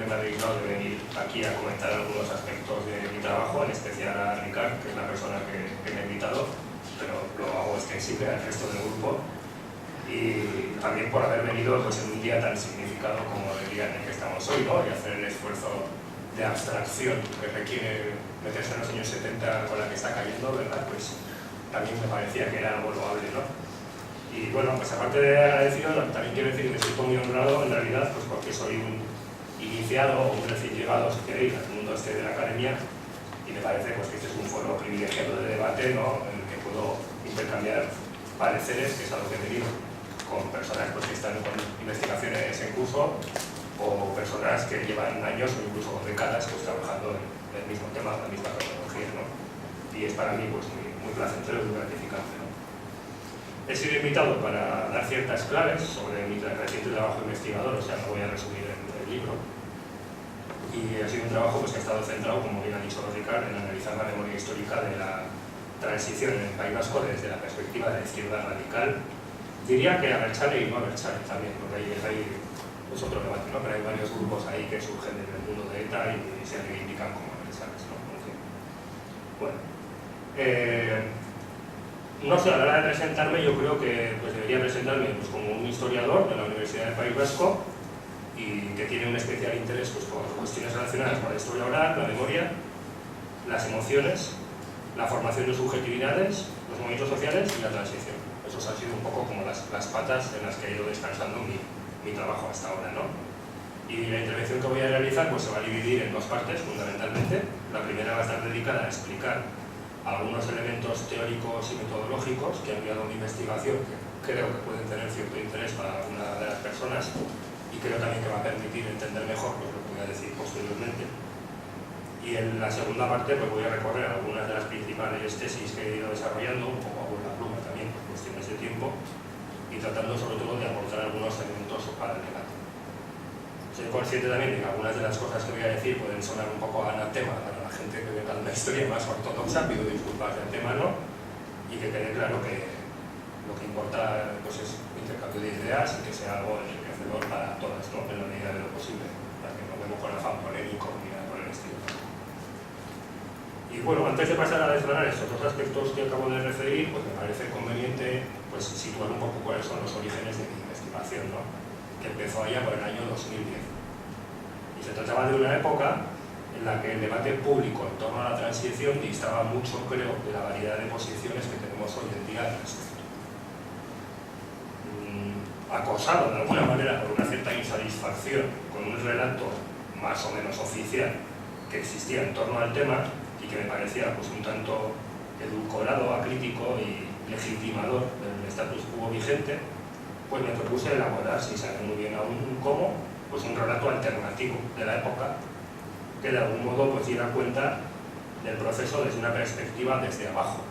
me ha dignado de venir aquí a comentar algunos aspectos de mi trabajo, en especial a Ricard, que es la persona que me ha invitado, pero lo hago extensible al resto del grupo. Y también por haber venido pues, en un día tan significado como el día en el que estamos hoy, ¿no? Y hacer el esfuerzo de abstracción que requiere meterse en los años 70 con la que está cayendo, ¿verdad? Pues también me parecía que era algo loable, ¿no? Y bueno, pues aparte de agradecido, también quiero decir que me siento muy honrado en realidad, pues porque soy un iniciado o un recién llegado, si queréis, al mundo este de la academia, y me parece pues, que este es un foro privilegiado de debate, ¿no? En el que puedo intercambiar pareceres, que es a lo que he venido, con personas pues, que están con investigaciones en curso o personas que llevan años o incluso décadas pues, trabajando en el mismo tema, en la misma tecnología, ¿no? Y es para mí pues, muy placentero y muy gratificante, ¿no? He sido invitado para dar ciertas claves sobre mi reciente trabajo investigador, o sea, no voy a resumir el libro. Y ha sido un trabajo pues, que ha estado centrado, como bien ha dicho Ricard, en analizar la memoria histórica de la transición en el País Vasco desde la perspectiva de la izquierda radical. Diría que Abertzale y no Abertzale también, porque ahí es otro debate, ¿no? Pero hay varios grupos ahí que surgen del mundo de ETA y se reivindican como Abertzales, ¿no? En fin. Bueno, no sé, a la hora de presentarme yo creo que pues, debería presentarme pues, como un historiador de la Universidad del País Vasco y que tiene un especial interés pues, por cuestiones relacionadas con la historia oral, la memoria, las emociones, la formación de subjetividades, los movimientos sociales y la transición. Esos han sido un poco como las patas en las que he ido descansando mi trabajo hasta ahora, ¿no? Y la intervención que voy a realizar pues, se va a dividir en dos partes, fundamentalmente. La primera va a estar dedicada a explicar algunos elementos teóricos y metodológicos que han guiado mi investigación, que creo que pueden tener cierto interés para alguna de las personas y creo también que va a permitir entender mejor pues, lo que voy a decir posteriormente. Y en la segunda parte pues, voy a recorrer algunas de las principales tesis que he ido desarrollando, un poco a vuela pluma también, por cuestiones de tiempo, y tratando sobre todo de aportar algunos elementos para el debate. Soy consciente también de que algunas de las cosas que voy a decir pueden sonar un poco anatema para la gente que venga de una historia más ortodoxa, pido disculpas del tema, ¿no? Y que quede claro que lo que importa pues, es el intercambio de ideas y que sea algo enriquecedor para todas, ¿no? En la medida de lo posible, para que no vemos con afán polémico ni nada por el estilo. Y bueno, antes de pasar a desgranar estos dos aspectos que acabo de referir, pues me parece conveniente pues, situar un poco cuáles son los orígenes de mi investigación, ¿no? Que empezó allá por el año 2010. Y se trataba de una época en la que el debate público en torno a la transición distaba mucho, creo, de la variedad de posiciones que tenemos hoy en día al respecto. Acosado de alguna manera por una cierta insatisfacción con un relato más o menos oficial que existía en torno al tema y que me parecía pues, un tanto edulcorado, acrítico y legitimador del status quo vigente, pues me propuse elaborar, sin saber muy bien aún cómo, pues un relato alternativo de la época que de algún modo pues diera cuenta del proceso desde una perspectiva desde abajo,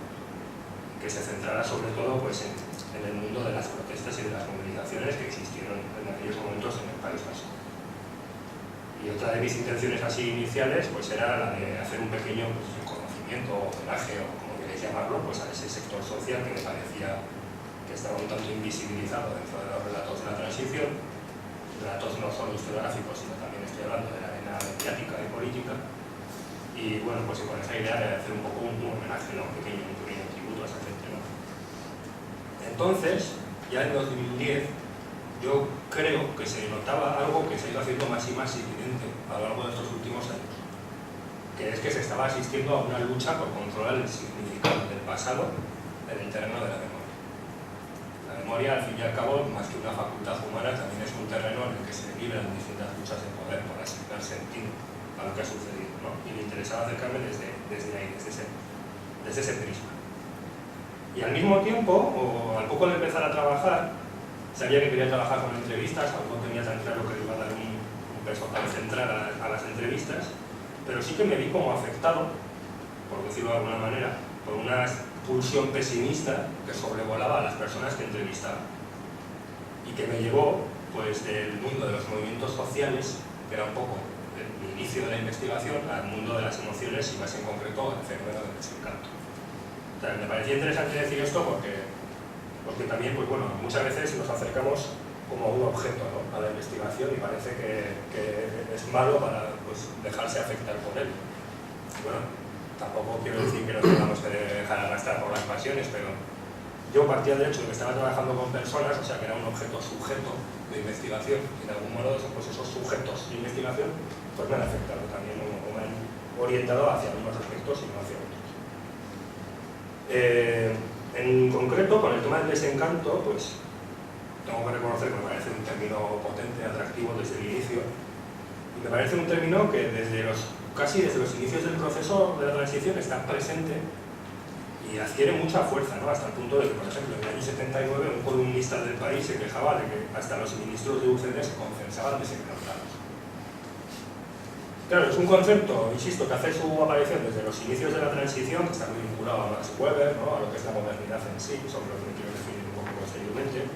que se centrara sobre todo pues en el mundo de las protestas y de las movilizaciones que existieron en aquellos momentos en el País Vasco. Y otra de mis intenciones así iniciales pues era la de hacer un pequeño pues, reconocimiento o homenaje o como queréis llamarlo pues a ese sector social que me parecía que estaba un tanto invisibilizado dentro de los relatos de la transición, relatos no solo historiográficos, sino también estoy hablando de la arena mediática y política, y bueno, pues con esa idea de hacer un poco un homenaje, ¿no? un pequeño tributo a esa gente, ¿no? Entonces, ya en 2010, yo creo que se notaba algo que se ha ido haciendo más y más evidente a lo largo de estos últimos años, que es que se estaba asistiendo a una lucha por controlar el significado del pasado en el terreno de la memoria. La memoria, al fin y al cabo, más que una facultad humana, también es un terreno en el que se libran distintas luchas de poder por asignar sentido a lo que ha sucedido, ¿no? Y me interesaba acercarme desde ahí, desde ese prisma. Y al mismo tiempo, o al poco de empezar a trabajar, sabía que quería trabajar con entrevistas, aún no tenía tan claro que le iba a dar un peso tan central a las entrevistas, pero sí que me vi como afectado, por decirlo de alguna manera, por una pulsión pesimista que sobrevolaba a las personas que entrevistaba y que me llevó pues, del mundo de los movimientos sociales, que era un poco el inicio de la investigación, al mundo de las emociones y más en concreto al fenómeno del desencanto. O sea, me parecía interesante decir esto porque también pues, bueno, muchas veces nos acercamos como un objeto, ¿no?, a la investigación, y parece que es malo para, pues, dejarse afectar por él. Bueno, tampoco quiero decir que nos tengamos que dejar arrastrar por las pasiones, pero yo partía del hecho de que estaba trabajando con personas, o sea que era un objeto sujeto de investigación, y de algún modo pues esos sujetos de investigación pues me han afectado también, o me han orientado hacia unos aspectos y no hacia otros. En concreto, con el tema del desencanto, pues tengo que reconocer que me parece un término potente, atractivo desde el inicio, y me parece un término que casi desde los inicios del proceso de la transición está presente y adquiere mucha fuerza, ¿no?, hasta el punto de que, por ejemplo, en el año 79 un columnista del País se quejaba de que hasta los ministros de UCD se confesaban desencantados. Claro, es un concepto, insisto, que hace su aparición desde los inicios de la transición, que está muy vinculado a Max Weber, ¿no?, a lo que es la modernidad en sí, sobre lo que me quiero definir un poco posteriormente,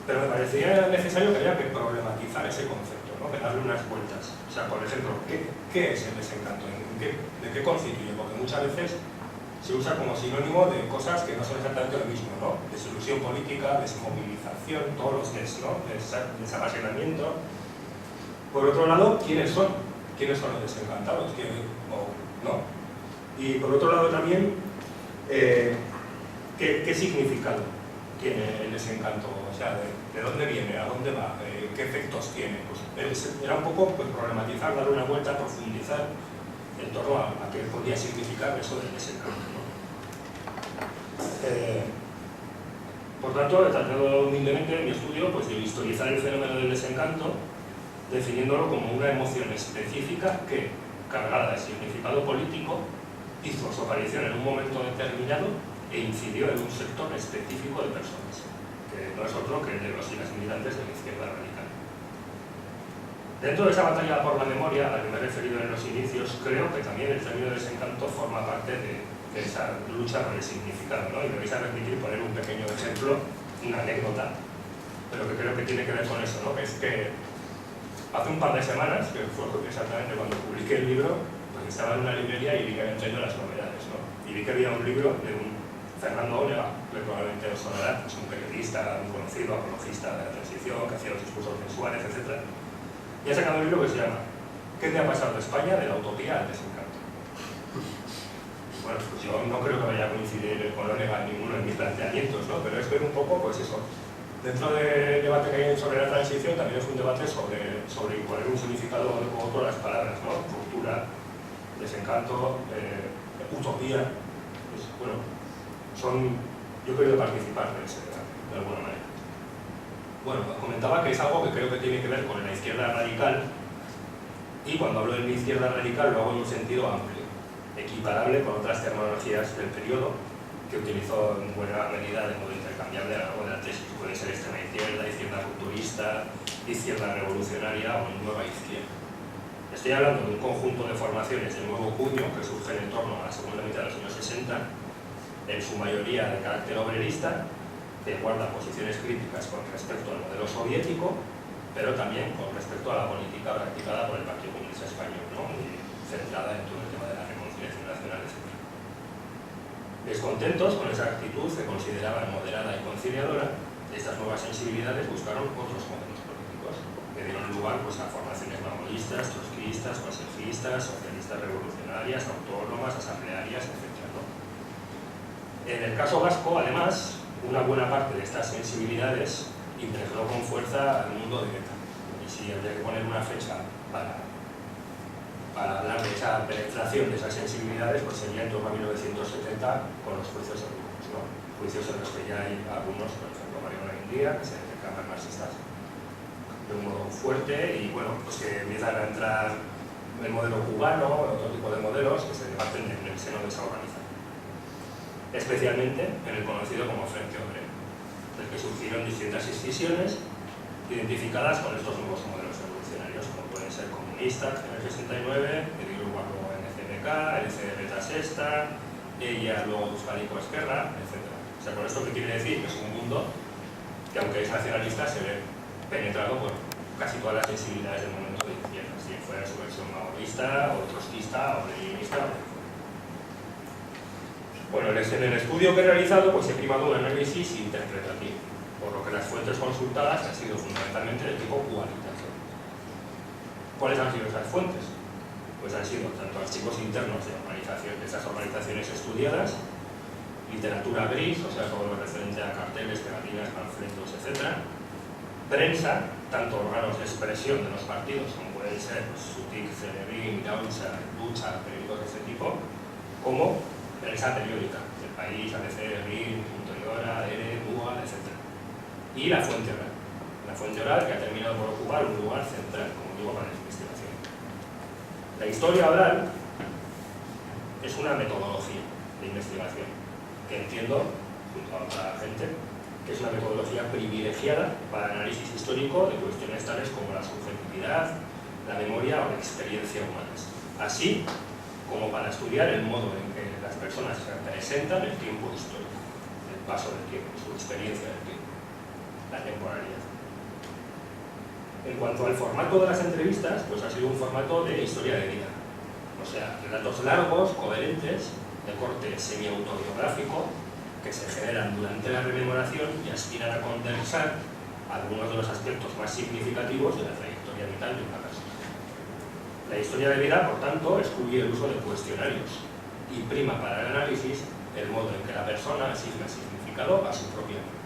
pero me parecía necesario que había que problematizar ese concepto, ¿no?, que darle unas vueltas. O sea, por ejemplo, ¿qué es el desencanto? ¿De qué constituye? Porque muchas veces se usa como sinónimo de cosas que no son exactamente lo mismo, ¿no? Desilusión política, desmovilización, todos los des, ¿no?, desapasionamiento. Por otro lado, ¿quiénes son? ¿Quiénes son los desencantados? ¿No? Y por otro lado también, ¿qué significado tiene el desencanto? O sea, ¿de dónde viene? ¿A dónde va? ¿Qué efectos tiene? Pues era un poco pues, problematizar, darle una vuelta, profundizar en torno a qué podía significar eso del desencanto, ¿no? Por tanto, he tratado humildemente en mi estudio pues, de historizar el fenómeno del desencanto, definiéndolo como una emoción específica que, cargada de significado político, hizo su aparición en un momento determinado e incidió en un sector específico de personas, que no es otro que el de los y las militantes de la izquierda radical. Dentro de esa batalla por la memoria, a la que me he referido en los inicios, creo que también el término desencanto forma parte de esa lucha por el significado, ¿no? Y me vais a permitir poner un pequeño ejemplo, una anécdota, pero que creo que tiene que ver con eso, ¿no? Que es que hace un par de semanas, que fue exactamente cuando publiqué el libro, pues estaba en una librería y vi que habían traído las novedades, ¿no? Y vi que había un libro de un Fernando Onega, que probablemente os sonará, es un periodista muy conocido, apologista de la transición, que hacía los discursos mensuales, etc. Y ha sacado un libro que se llama ¿Qué te ha pasado de España de la utopía al desencanto? Bueno, pues yo no creo que vaya a coincidir con Onega en ninguno de mis planteamientos, ¿no? Pero es ver un poco, pues eso, dentro del debate que hay sobre la transición, también es un debate sobre imponer un significado u otro a las palabras, ¿no? Ruptura, desencanto, utopía. Pues, bueno, yo he querido participar de ese debate, de alguna manera. Bueno, comentaba que es algo que creo que tiene que ver con la izquierda radical, y cuando hablo de mi izquierda radical lo hago en un sentido amplio, equiparable con otras terminologías del periodo que utilizó en buena medida de modo intercambiable a lo largo de la tesis. Puede ser extrema izquierda, izquierda rupturista, izquierda revolucionaria o nueva izquierda. Estoy hablando de un conjunto de formaciones de nuevo cuño que surgen en torno a la segunda mitad de los años 60, en su mayoría de carácter obrerista, que guarda posiciones críticas con respecto al modelo soviético, pero también con respecto a la política practicada por el Partido Comunista Español, ¿no? Y centrada en todo el tema de la reconciliación nacional, etc. Descontentos con esa actitud que consideraban moderada y conciliadora, estas nuevas sensibilidades buscaron otros modelos políticos que dieron lugar pues, a formaciones maoístas, trotskistas, consejistas, socialistas revolucionarias, autónomas, asamblearias, etc. ¿no? En el caso vasco, además, una buena parte de estas sensibilidades impregnó con fuerza al mundo de ETA. Y si habría que poner una fecha para hablar de esa penetración de esas sensibilidades, pues sería en torno a 1970 con los juicios de grupos, ¿no? Juicios en los que ya hay algunos, por ejemplo, Mariano India, que se declaran marxistas de un modo fuerte y bueno, pues que empiezan a entrar en el modelo cubano, en otro tipo de modelos que se debaten en el seno de esa organización. Especialmente en el conocido como Frente Obrero, del que surgieron distintas escisiones identificadas con estos nuevos modelos revolucionarios, como pueden ser comunistas en el 69, que dio lugar luego en CNK, el CDR Sexta, ella luego Euskadiko Esquerra, etc. O sea, con esto que quiere decir que es un mundo que, aunque es nacionalista, se ve penetrado por casi todas las sensibilidades del momento de izquierda, si fuera su versión maoísta, o trotskista, o leninista, Bueno, en el estudio que he realizado pues he primado un análisis interpretativo. por lo que las fuentes consultadas han sido fundamentalmente de tipo cualitativo. ¿Cuáles han sido esas fuentes? Pues han sido tanto archivos internos de esas organizaciones estudiadas, literatura gris, o sea, todo lo referente a carteles, pegatinas, panfletos, etc. Prensa, tanto órganos de expresión de los partidos, como pueden ser Sutik, Cerebrín, Gaucha, Lucha, periódicos de este tipo, como prensa periódica, El País, ABC, RIN, Punto y Hora, ERE, MUA, etc. Y la fuente oral. La fuente oral que ha terminado por ocupar un lugar central, como digo, para la investigación. La historia oral es una metodología de investigación que entiendo, junto a otra gente, que es una metodología privilegiada para el análisis histórico de cuestiones tales como la subjetividad, la memoria o la experiencia humanas, así como para estudiar el modo en que las personas representan el tiempo histórico, el paso del tiempo, su experiencia del tiempo, la temporalidad. En cuanto al formato de las entrevistas, pues ha sido un formato de historia de vida, o sea, relatos largos, coherentes, de corte semi-autobiográfico, que se generan durante la rememoración y aspiran a condensar algunos de los aspectos más significativos de la trayectoria vital de una persona. La historia de vida, por tanto, excluye el uso de cuestionarios y prima para el análisis el modo en que la persona asigna significado a su propia vida.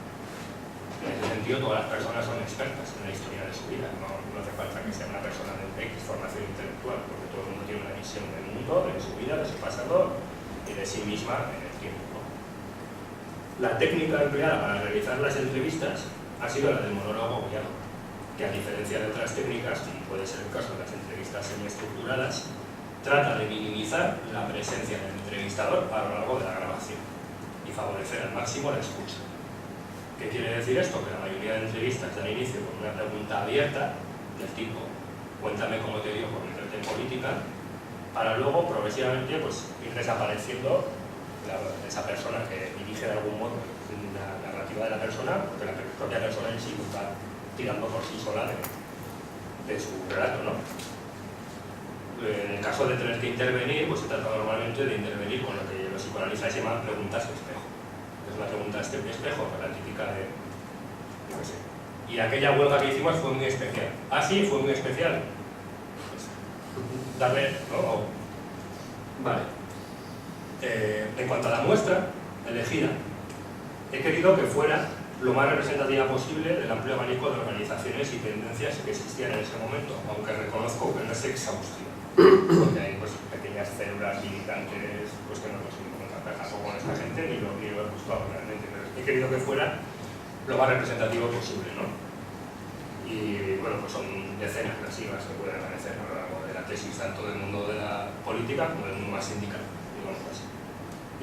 En ese sentido, todas las personas son expertas en la historia de su vida, no hace falta que sea una persona de X formación intelectual, porque todo el mundo tiene una visión del mundo, de su vida, de su pasado y de sí misma en el tiempo. La técnica empleada para realizar las entrevistas ha sido la del monólogo guiado, que a diferencia de otras técnicas, como puede ser el caso de las entrevistas semiestructuradas, trata de minimizar la presencia del entrevistador a lo largo de la grabación y favorecer al máximo la escucha. ¿Qué quiere decir esto? Que la mayoría de entrevistas dan inicio con una pregunta abierta del tipo cuéntame cómo te dio por meterte en política, para luego progresivamente pues, ir desapareciendo esa persona que dirige de algún modo la narrativa de la persona, porque la propia persona en sí va tirando por sí sola de su relato, ¿no? En el caso de tener que intervenir, pues se trata normalmente de intervenir con lo que los psicoanalistas llaman preguntas de espejo. Es una pregunta de espejo, la típica de... yo qué sé. Y aquella huelga que hicimos fue muy especial. ¿Ah, sí? ¿Fue muy especial? Pues, darle... ¿no? Vale. En cuanto a la muestra elegida, he querido que fuera lo más representativa posible del amplio abanico de organizaciones y tendencias que existían en ese momento, aunque reconozco que no es exhaustivo, porque hay pues, pequeñas células militantes pues, que no nos encontramos tampoco con esta gente ni lo he buscado realmente, pero he querido que fuera lo más representativo posible, ¿no? Y bueno, pues son decenas las siglas que pueden aparecer a lo largo de la tesis, tanto del mundo de la política como del mundo más sindical, digamos así.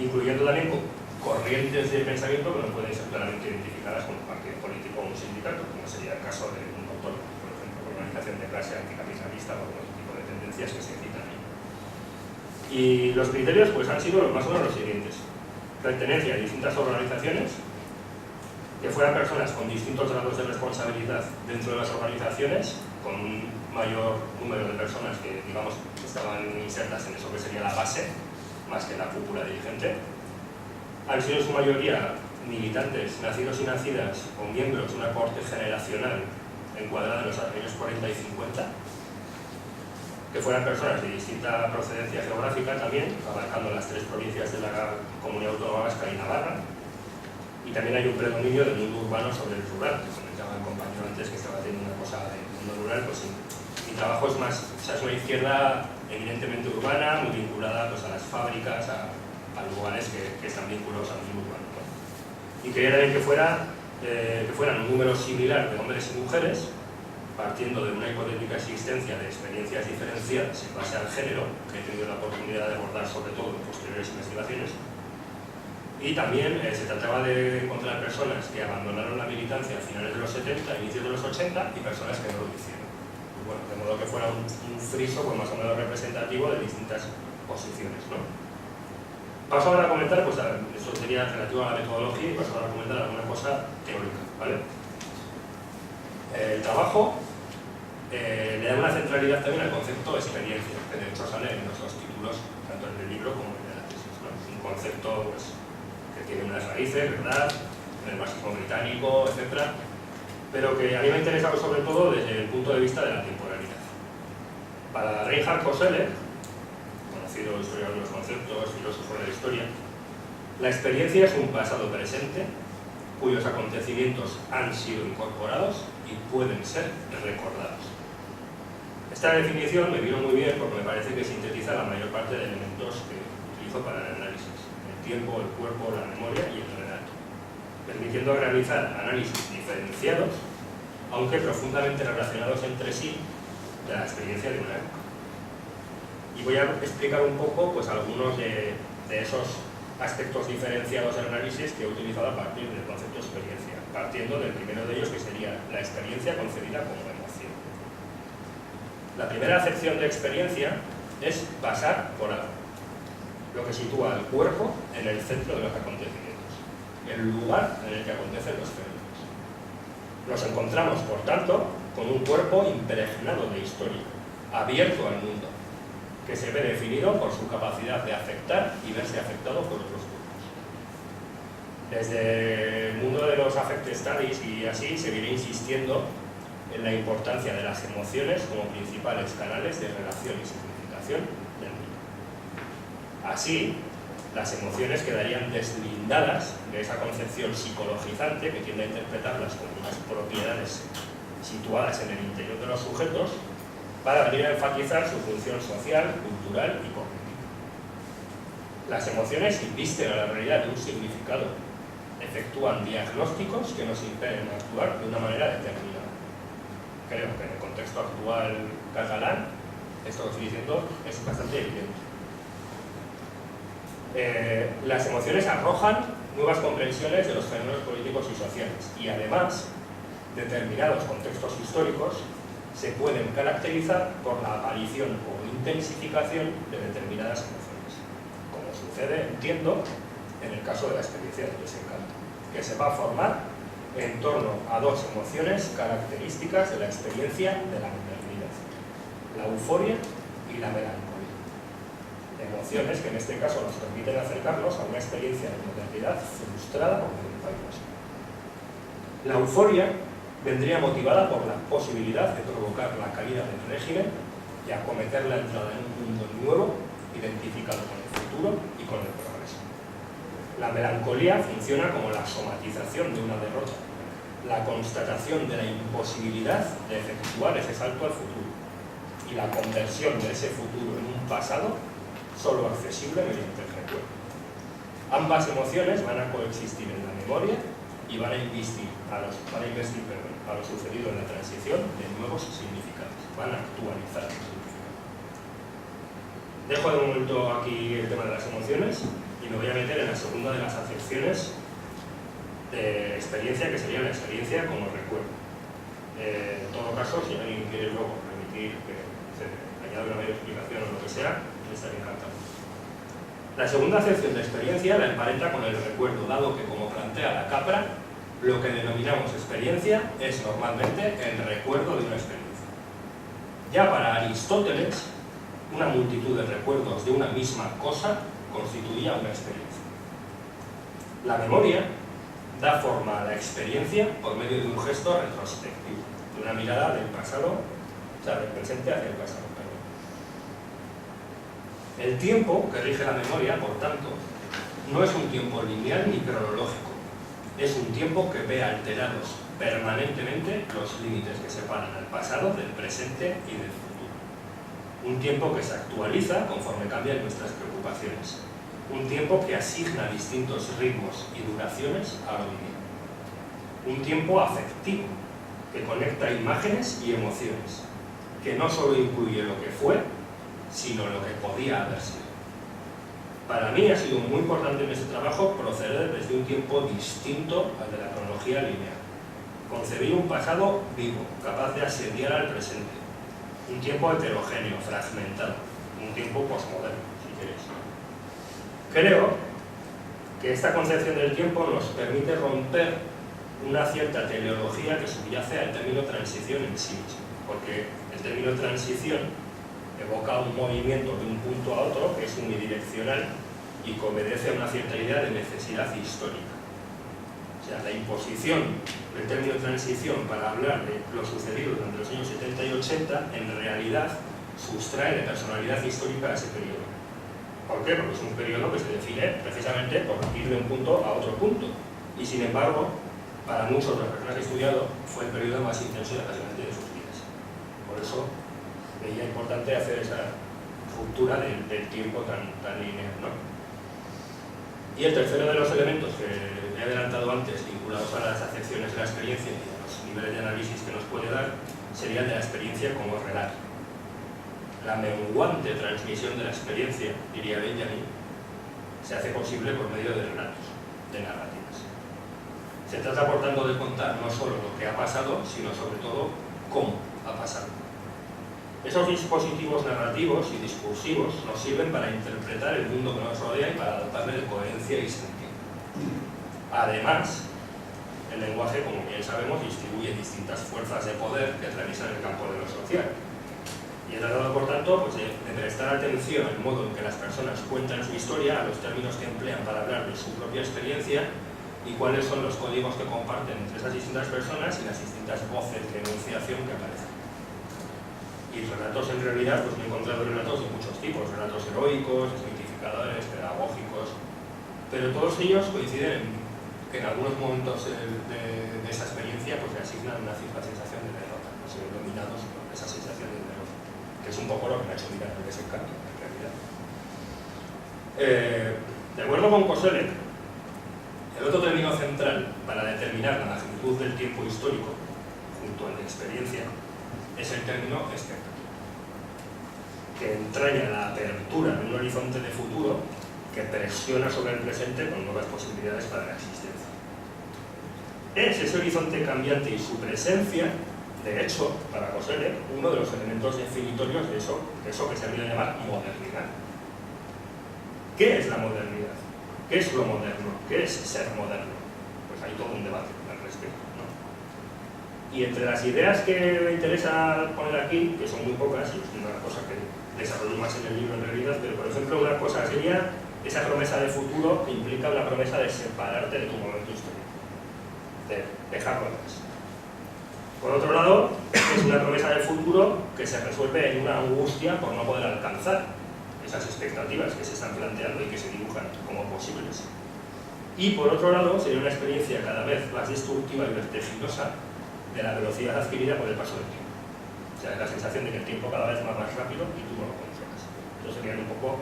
Incluyendo también corrientes de pensamiento que no pueden ser claramente identificadas como un partido político o un sindicato, como sería el caso de un autónomo, por ejemplo, organización de clase anticapitalista o otro tipo de tendencias que se citan ahí. Y los criterios pues, han sido más o menos los siguientes: pertenencia a distintas organizaciones, que fueran personas con distintos grados de responsabilidad dentro de las organizaciones, con un mayor número de personas que, digamos, estaban insertas en eso que sería la base, más que la cúpula dirigente. Han sido en su mayoría militantes, nacidos y nacidas, o miembros de una corte generacional encuadrada en los años 40 y 50, que fueran personas de distinta procedencia geográfica también, abarcando las tres provincias de la Comunidad Autónoma Vasca y Navarra. Y también hay un predominio del mundo urbano sobre el rural, que comentaba el compañero antes que estaba haciendo una cosa del mundo rural, pues sí. Mi trabajo es más, o sea, es una izquierda eminentemente urbana, muy vinculada pues, a las fábricas, a lugares que están vinculados al mundo urbano, ¿no? Y quería también que fueran un número similar de hombres y mujeres, partiendo de una hipotética existencia de experiencias diferenciadas en base al género, que he tenido la oportunidad de abordar sobre todo en posteriores investigaciones. Y también se trataba de encontrar personas que abandonaron la militancia a finales de los 70, inicios de los 80, y personas que no lo hicieron. Pues bueno, de modo que fuera un friso pues, más o menos representativo de distintas posiciones, ¿no? Paso ahora a comentar, pues eso sería relativo a la metodología, y paso ahora a comentar alguna cosa teórica, ¿vale? El trabajo le da una centralidad también al concepto de experiencia, que de hecho sale en los dos títulos, tanto el del libro como el de la tesis, ¿no? Es un concepto pues, que tiene unas raíces, ¿verdad? en el marxismo británico, etc., pero que a mí me ha interesado sobre todo desde el punto de vista de la temporalidad. Para Reinhard Koselleck, conocido historiador de los conceptos, filósofo de la historia, la experiencia es un pasado presente cuyos acontecimientos han sido incorporados y pueden ser recordados. Esta definición me vino muy bien porque me parece que sintetiza la mayor parte de elementos que utilizo para el análisis: el tiempo, el cuerpo, la memoria y el relato, permitiendo realizar análisis diferenciados, aunque profundamente relacionados entre sí, de la experiencia de una época. Y voy a explicar un poco pues, algunos de esos aspectos diferenciados del análisis que he utilizado a partir del concepto de experiencia, partiendo del primero de ellos, que sería la experiencia concebida como emoción. La primera acepción de experiencia es pasar por algo, lo que sitúa al cuerpo en el centro de los acontecimientos, el lugar en el que acontecen los fenómenos. Nos encontramos, por tanto, con un cuerpo impregnado de historia, abierto al mundo, que se ve definido por su capacidad de afectar y verse afectado por otros cuerpos. Desde el mundo de los affect studies y así se viene insistiendo en la importancia de las emociones como principales canales de relación y significación del mundo. Así, las emociones quedarían deslindadas de esa concepción psicologizante que tiende a interpretarlas como unas propiedades situadas en el interior de los sujetos, para venir a enfatizar su función social, cultural y cognitiva. Las emociones invisten a la realidad de un significado, efectúan diagnósticos que nos impiden actuar de una manera determinada. Creo que en el contexto actual catalán, esto que estoy diciendo es bastante evidente. Las emociones arrojan nuevas comprensiones de los fenómenos políticos y sociales y además determinados contextos históricos se pueden caracterizar por la aparición o intensificación de determinadas emociones, como sucede, entiendo, en el caso de la experiencia del desencanto, que se va a formar en torno a dos emociones características de la experiencia de la modernidad: la euforia y la melancolía. Emociones que en este caso nos permiten acercarnos a una experiencia de modernidad frustrada por el País Vasco. La euforia vendría motivada por la posibilidad de provocar la caída del régimen y acometer la entrada en un mundo nuevo, identificado con el futuro y con el progreso. La melancolía funciona como la somatización de una derrota, la constatación de la imposibilidad de efectuar ese salto al futuro y la conversión de ese futuro en un pasado solo accesible mediante el recuerdo. Ambas emociones van a coexistir en la memoria y van a investir a lo sucedido en la transición de nuevos significados, van a actualizar los significados. Dejo de momento aquí el tema de las emociones y me voy a meter en la segunda de las acepciones de experiencia, que sería la experiencia como recuerdo. En todo caso, si alguien quiere luego permitir que se añada una mayor explicación o lo que sea, estaría encantado. La segunda acepción de experiencia la emparenta con el recuerdo, dado que, como plantea la Capra, lo que denominamos experiencia es normalmente el recuerdo de una experiencia. Ya para Aristóteles, una multitud de recuerdos de una misma cosa constituía una experiencia. La memoria da forma a la experiencia por medio de un gesto retrospectivo, de una mirada del pasado, o sea, del presente hacia el pasado. El tiempo que rige la memoria, por tanto, no es un tiempo lineal ni cronológico. Es un tiempo que ve alterados permanentemente los límites que separan al pasado del presente y del futuro. Un tiempo que se actualiza conforme cambian nuestras preocupaciones. Un tiempo que asigna distintos ritmos y duraciones a lo vivido. Un tiempo afectivo que conecta imágenes y emociones, que no solo incluye lo que fue, sino lo que podía haber sido. Para mí ha sido muy importante en este trabajo proceder desde un tiempo distinto al de la cronología lineal. Concebir un pasado vivo, capaz de asediar al presente. Un tiempo heterogéneo, fragmentado. Un tiempo posmoderno, si queréis. Creo que esta concepción del tiempo nos permite romper una cierta teleología que subyace al término transición en sí mismo, porque el término transición evoca un movimiento de un punto a otro que es unidireccional y que obedece a una cierta idea de necesidad histórica. O sea, la imposición del término transición para hablar de lo sucedido durante los años 70 y 80, en realidad sustrae de personalidad histórica a ese periodo. ¿Por qué? Porque es un periodo que se define precisamente por ir de un punto a otro punto. Y sin embargo, para muchos de las personas que he estudiado, fue el periodo más intenso y apasionante de sus vidas. Por eso veía importante hacer esa ruptura del tiempo tan lineal, ¿no? Y el tercero de los elementos que he adelantado antes, vinculados a las acepciones de la experiencia y a los niveles de análisis que nos puede dar, sería el de la experiencia como relato. La menguante transmisión de la experiencia, diría Benjamin, se hace posible por medio de relatos, de narrativas. Se trata, por tanto, de contar no solo lo que ha pasado, sino sobre todo cómo ha pasado. Esos dispositivos narrativos y discursivos nos sirven para interpretar el mundo que nos rodea y para dotarle de coherencia y sentido. Además, el lenguaje, como bien sabemos, distribuye distintas fuerzas de poder que atraviesan el campo de lo social. Y he tratado, por tanto, pues, de prestar atención al modo en que las personas cuentan su historia, a los términos que emplean para hablar de su propia experiencia y cuáles son los códigos que comparten entre esas distintas personas y las distintas voces de enunciación que aparecen. Y relatos, en realidad, pues me he encontrado relatos de muchos tipos, relatos heroicos, desmitificadores, pedagógicos, pero todos ellos coinciden en que en algunos momentos de esa experiencia pues le asignan una cierta sensación de derrota, no se ven dominados por esa sensación de derrota, que es un poco lo que me ha hecho mirar el desencanto, en realidad. De acuerdo con Koselleck, el otro término central para determinar la magnitud del tiempo histórico, junto al de experiencia, es el término expectativa, que entraña la apertura de un horizonte de futuro que presiona sobre el presente con nuevas posibilidades para la existencia. Es ese horizonte cambiante y su presencia, de hecho, para Koselleck, uno de los elementos definitorios de eso que se ha venido a llamar modernidad. ¿Qué es la modernidad? ¿Qué es lo moderno? ¿Qué es ser moderno? Pues hay todo un debate al respecto, ¿no? Y entre las ideas que me interesa poner aquí, que son muy pocas, y es una cosa que desarrollo más en el libro en realidad, pero por ejemplo una cosa sería esa promesa de futuro que implica una promesa de separarte de tu momento histórico, de dejarlo atrás. Por otro lado, es una promesa de futuro que se resuelve en una angustia por no poder alcanzar esas expectativas que se están planteando y que se dibujan como posibles. Y por otro lado, sería una experiencia cada vez más destructiva y vertiginosa de la velocidad adquirida por el paso del tiempo. O sea, la sensación de que el tiempo cada vez va más rápido y tú no lo controlas. Entonces serían un poco,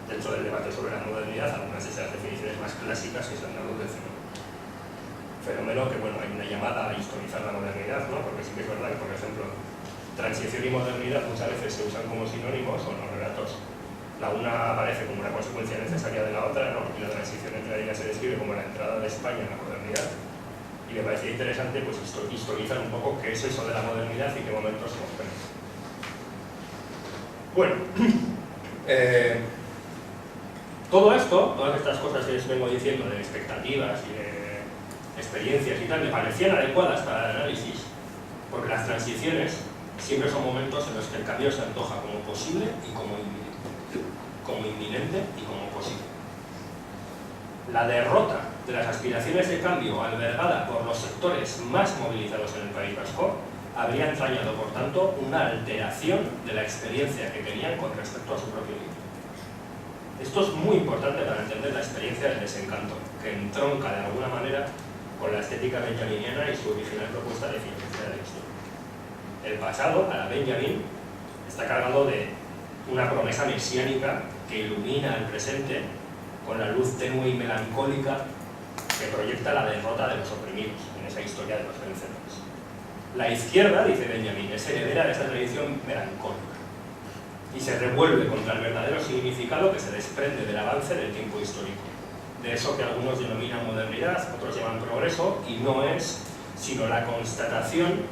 dentro del debate sobre la modernidad, algunas de esas definiciones más clásicas que se han dado del fenómeno. Fenómeno que, bueno, hay una llamada a historizar la modernidad, ¿no? Porque sí que es verdad que, por ejemplo, transición y modernidad muchas veces se usan como sinónimos o en los relatos. La una aparece como una consecuencia necesaria de la otra, ¿no? Y la transición entre ellas se describe como la entrada de España en la modernidad. Y me parecía interesante pues, historizar un poco qué es eso de la modernidad y qué momentos se comprenden. Bueno, todo esto, todas estas cosas que les vengo diciendo de expectativas y de experiencias y tal, me parecían adecuadas para el análisis, porque las transiciones siempre son momentos en los que el cambio se antoja como posible y como inminente y como posible. La derrota de las aspiraciones de cambio albergada por los sectores más movilizados en el País Vasco habría entrañado, por tanto, una alteración de la experiencia que tenían con respecto a su propio libro. Esto es muy importante para entender la experiencia del desencanto, que entronca de alguna manera con la estética benjaminiana y su original propuesta de filosofía de la historia. El pasado, para Benjamin, está cargado de una promesa mesiánica que ilumina el presente con la luz tenue y melancólica que proyecta la derrota de los oprimidos en esa historia de los vencedores. La izquierda, dice Benjamin, es heredera de esa tradición melancólica y se revuelve contra el verdadero significado que se desprende del avance del tiempo histórico, de eso que algunos denominan modernidad, otros llaman progreso, y no es sino la constatación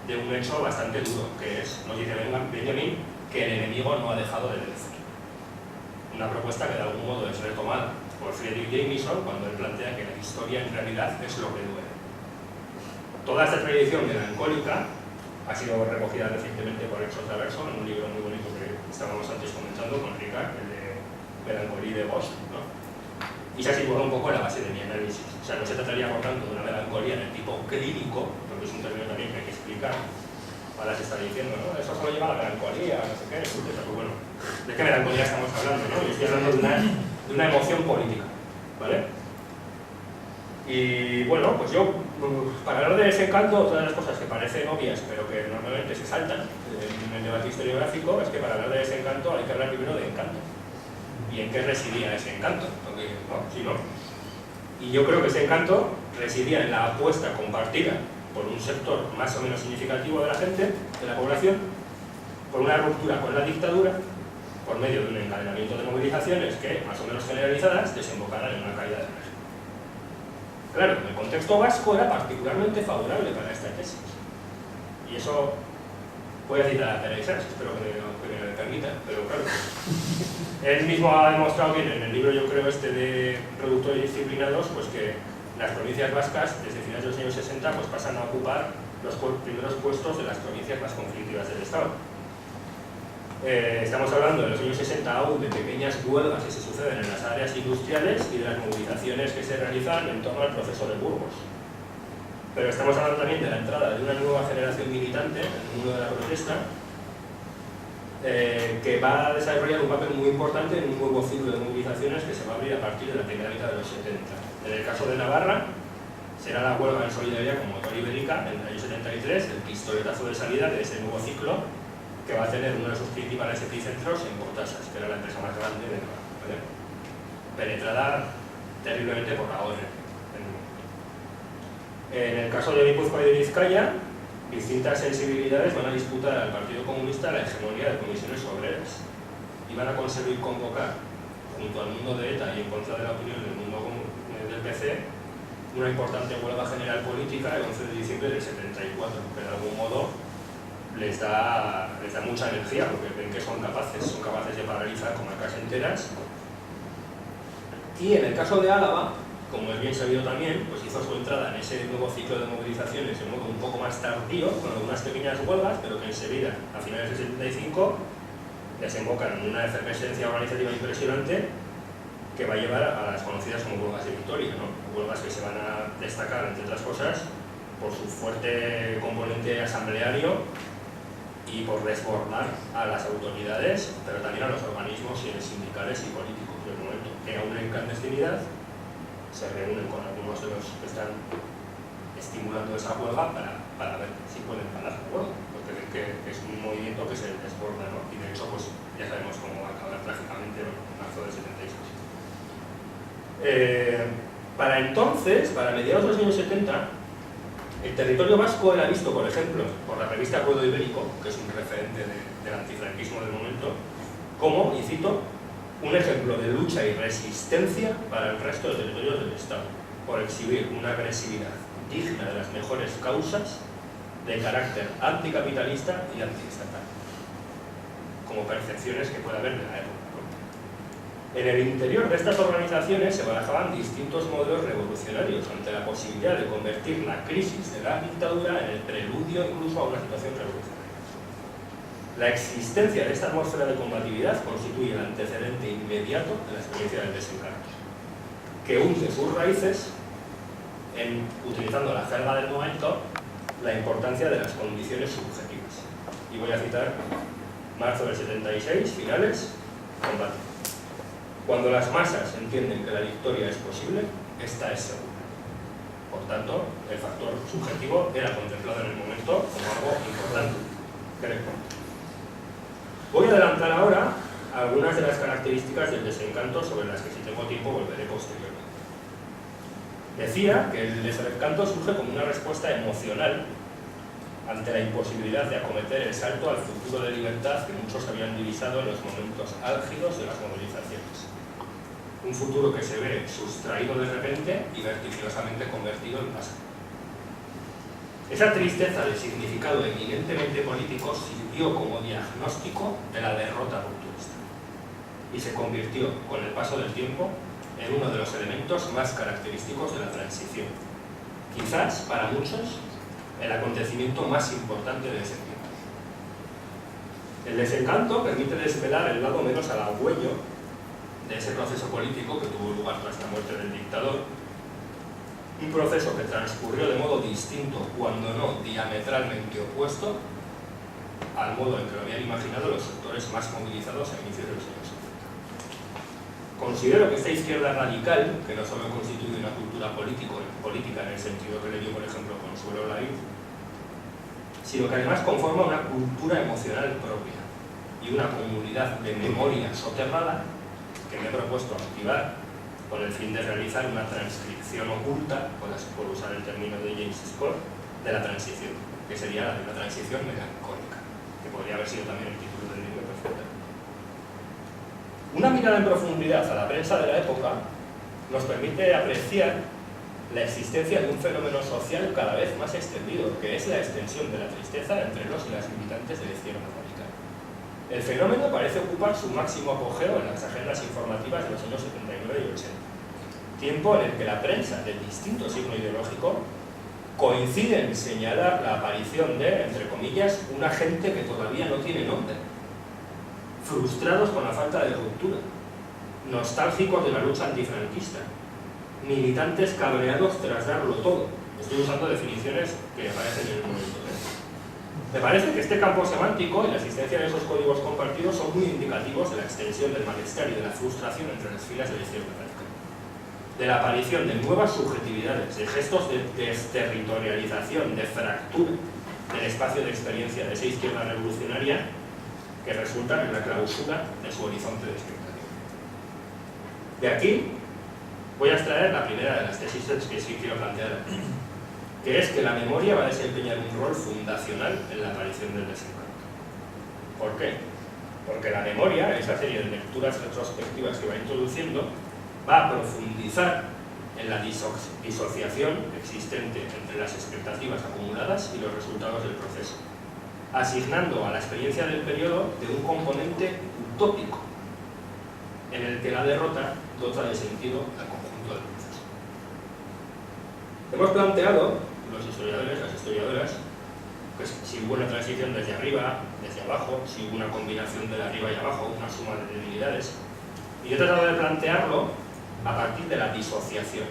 de un hecho bastante duro, que es, nos dice Benjamin, que el enemigo no ha dejado de vencer. Una propuesta que de algún modo es retomada por Friedrich Jameson cuando él plantea que la historia en realidad es lo que duele. Toda esta tradición melancólica ha sido recogida recientemente por Exo Traverso en un libro muy bonito que estábamos antes comentando con Ricard, el de Melancolía de Bosch, ¿no? y se ha situado un poco en la base de mi análisis. O sea, no se trataría, por tanto, de una melancolía en el tipo clínico, porque es un término también que hay que explicar. Ahora se está diciendo, ¿no? Eso solo lleva a la melancolía, no sé qué, etc. Pues bueno, ¿de qué melancolía estamos hablando, no? Yo estoy hablando de una emoción política, ¿vale? Y bueno, pues yo, para hablar de desencanto, todas las cosas que parecen obvias, pero que normalmente se saltan en el debate historiográfico, es que para hablar de desencanto hay que hablar primero de encanto. ¿Y en qué residía ese encanto? Porque, ¿no? Sí, ¿no? Y yo creo que ese encanto residía en la apuesta compartida por un sector más o menos significativo de la gente, de la población, por una ruptura con la dictadura, por medio de un encadenamiento de movilizaciones que, más o menos generalizadas, desembocaran en una caída del régimen. Claro, el contexto vasco era particularmente favorable para esta tesis. Y eso, voy a citar a Pere Isas, espero que me lo permita, pero claro. Él mismo ha demostrado bien en el libro, yo creo, de Productores Disciplinados, pues que las provincias vascas, desde finales de los años 60, pues pasan a ocupar los primeros puestos de las provincias más conflictivas del Estado. Estamos hablando de los años 60 aún de pequeñas huelgas que se suceden en las áreas industriales y de las movilizaciones que se realizan en torno al proceso de Burgos. Pero estamos hablando también de la entrada de una nueva generación militante en el mundo de la protesta, que va a desarrollar un papel muy importante en un nuevo ciclo de movilizaciones que se va a abrir a partir de la primera mitad de los 70. En el caso de Navarra, será la huelga en solidaridad con Motor Ibérica en el año 73, el pistoletazo de salida de ese nuevo ciclo, que va a tener uno de sus principales epicentros en Portasas, que era la empresa más grande de Navarra, ¿vale? Penetrada terriblemente por la ONU. En el caso de Guipúzcoa y de Vizcaya, distintas sensibilidades van a disputar al Partido Comunista la hegemonía de comisiones obreras y van a conseguir convocar, junto al mundo de ETA y en contra de la opinión del mundo del PC, una importante huelga general política el 11 de diciembre del 74, que de algún modo les da mucha energía, porque ven que son capaces de paralizar comarcas enteras. Y en el caso de Álava, como es bien sabido también, pues hizo su entrada en ese nuevo ciclo de movilizaciones de modo un poco más tardío, con algunas pequeñas huelgas, pero que enseguida, a finales del 75, desembocan en una efervescencia organizativa impresionante que va a llevar a las conocidas como huelgas de Vitoria, ¿no? Huelgas que se van a destacar, entre otras cosas, por su fuerte componente asambleario y por desbordar a las autoridades, pero también a los organismos sindicales y políticos del momento, que aún en clandestinidad se reúnen con algunos de los que están estimulando esa huelga para ver si pueden parar la huelga, porque ven que es un movimiento que se desborda, ¿no? Y de hecho, pues ya sabemos cómo va a acabar trágicamente en marzo del 76. Para entonces, para mediados de los años 70, el territorio vasco era visto, por ejemplo, por la revista Acuerdo Ibérico, que es un referente del antifranquismo del momento, como, y cito, un ejemplo de lucha y resistencia para el resto de territorios del Estado, por exhibir una agresividad digna de las mejores causas de carácter anticapitalista y antiestatal, como percepciones que puede haber de la época. En el interior de estas organizaciones se barajaban distintos modelos revolucionarios ante la posibilidad de convertir la crisis de la dictadura en el preludio incluso a una situación revolucionaria. La existencia de esta atmósfera de combatividad constituye el antecedente inmediato de la experiencia del desencanto, que hunde sus raíces en, utilizando la jerga del momento, la importancia de las condiciones subjetivas. Y voy a citar marzo del 76, finales, combate. Cuando las masas entienden que la victoria es posible, esta es segura. Por tanto, el factor subjetivo era contemplado en el momento como algo importante. Voy a adelantar ahora algunas de las características del desencanto sobre las que, si tengo tiempo, volveré posteriormente. Decía que el desencanto surge como una respuesta emocional ante la imposibilidad de acometer el salto al futuro de libertad que muchos habían divisado en los momentos álgidos de las movilizaciones. Un futuro que se ve sustraído de repente y vertiginosamente convertido en pasado. Esa tristeza de significado eminentemente político sirvió como diagnóstico de la derrota rupturista y se convirtió, con el paso del tiempo, en uno de los elementos más característicos de la transición. Quizás, para muchos, el acontecimiento más importante de ese tiempo. El desencanto permite desvelar el lado menos halagüeño de ese proceso político que tuvo lugar tras la muerte del dictador, un proceso que transcurrió de modo distinto, cuando no diametralmente opuesto, al modo en que lo habían imaginado los sectores más movilizados a inicios de los años 70. Considero que esta izquierda radical, que no solo constituye una cultura política en el sentido que le dio, por ejemplo, Consuelo Laíz, sino que además conforma una cultura emocional propia y una comunidad de memoria soterrada que me he propuesto activar con el fin de realizar una transcripción oculta, por usar el término de James Scott, de la transición, que sería la de una transición melancólica, que podría haber sido también el título del libro perfecto. Una mirada en profundidad a la prensa de la época nos permite apreciar la existencia de un fenómeno social cada vez más extendido, que es la extensión de la tristeza entre los y las militantes de la izquierda radical. El fenómeno parece ocupar su máximo apogeo en las agendas informativas de los años 79 y 80, tiempo en el que la prensa del distinto signo ideológico coincide en señalar la aparición de, entre comillas, una gente que todavía no tiene nombre, frustrados con la falta de ruptura, nostálgicos de la lucha antifranquista, militantes cabreados tras darlo todo. Estoy usando definiciones que aparecen en el momento. Me parece que este campo semántico y la existencia de esos códigos compartidos son muy indicativos de la extensión del malestar y de la frustración entre las filas de la izquierda radical, de la aparición de nuevas subjetividades, de gestos de desterritorialización, de fractura del espacio de experiencia de esa izquierda revolucionaria que resultan en la clausura de su horizonte de expectativa. De aquí voy a extraer la primera de las tesis que sí quiero plantear aquí, que es que la memoria va a desempeñar un rol fundacional en la aparición del desencanto. ¿Por qué? Porque la memoria, esa serie de lecturas retrospectivas que va introduciendo, va a profundizar en la disociación existente entre las expectativas acumuladas y los resultados del proceso, asignando a la experiencia del periodo de un componente utópico, en el que la derrota dota de sentido al conjunto del proceso. Hemos planteado, los historiadores, las historiadoras, pues si hubo una transición desde arriba, desde abajo, si hubo una combinación de arriba y abajo, una suma de debilidades, y yo he tratado de plantearlo a partir de la disociación,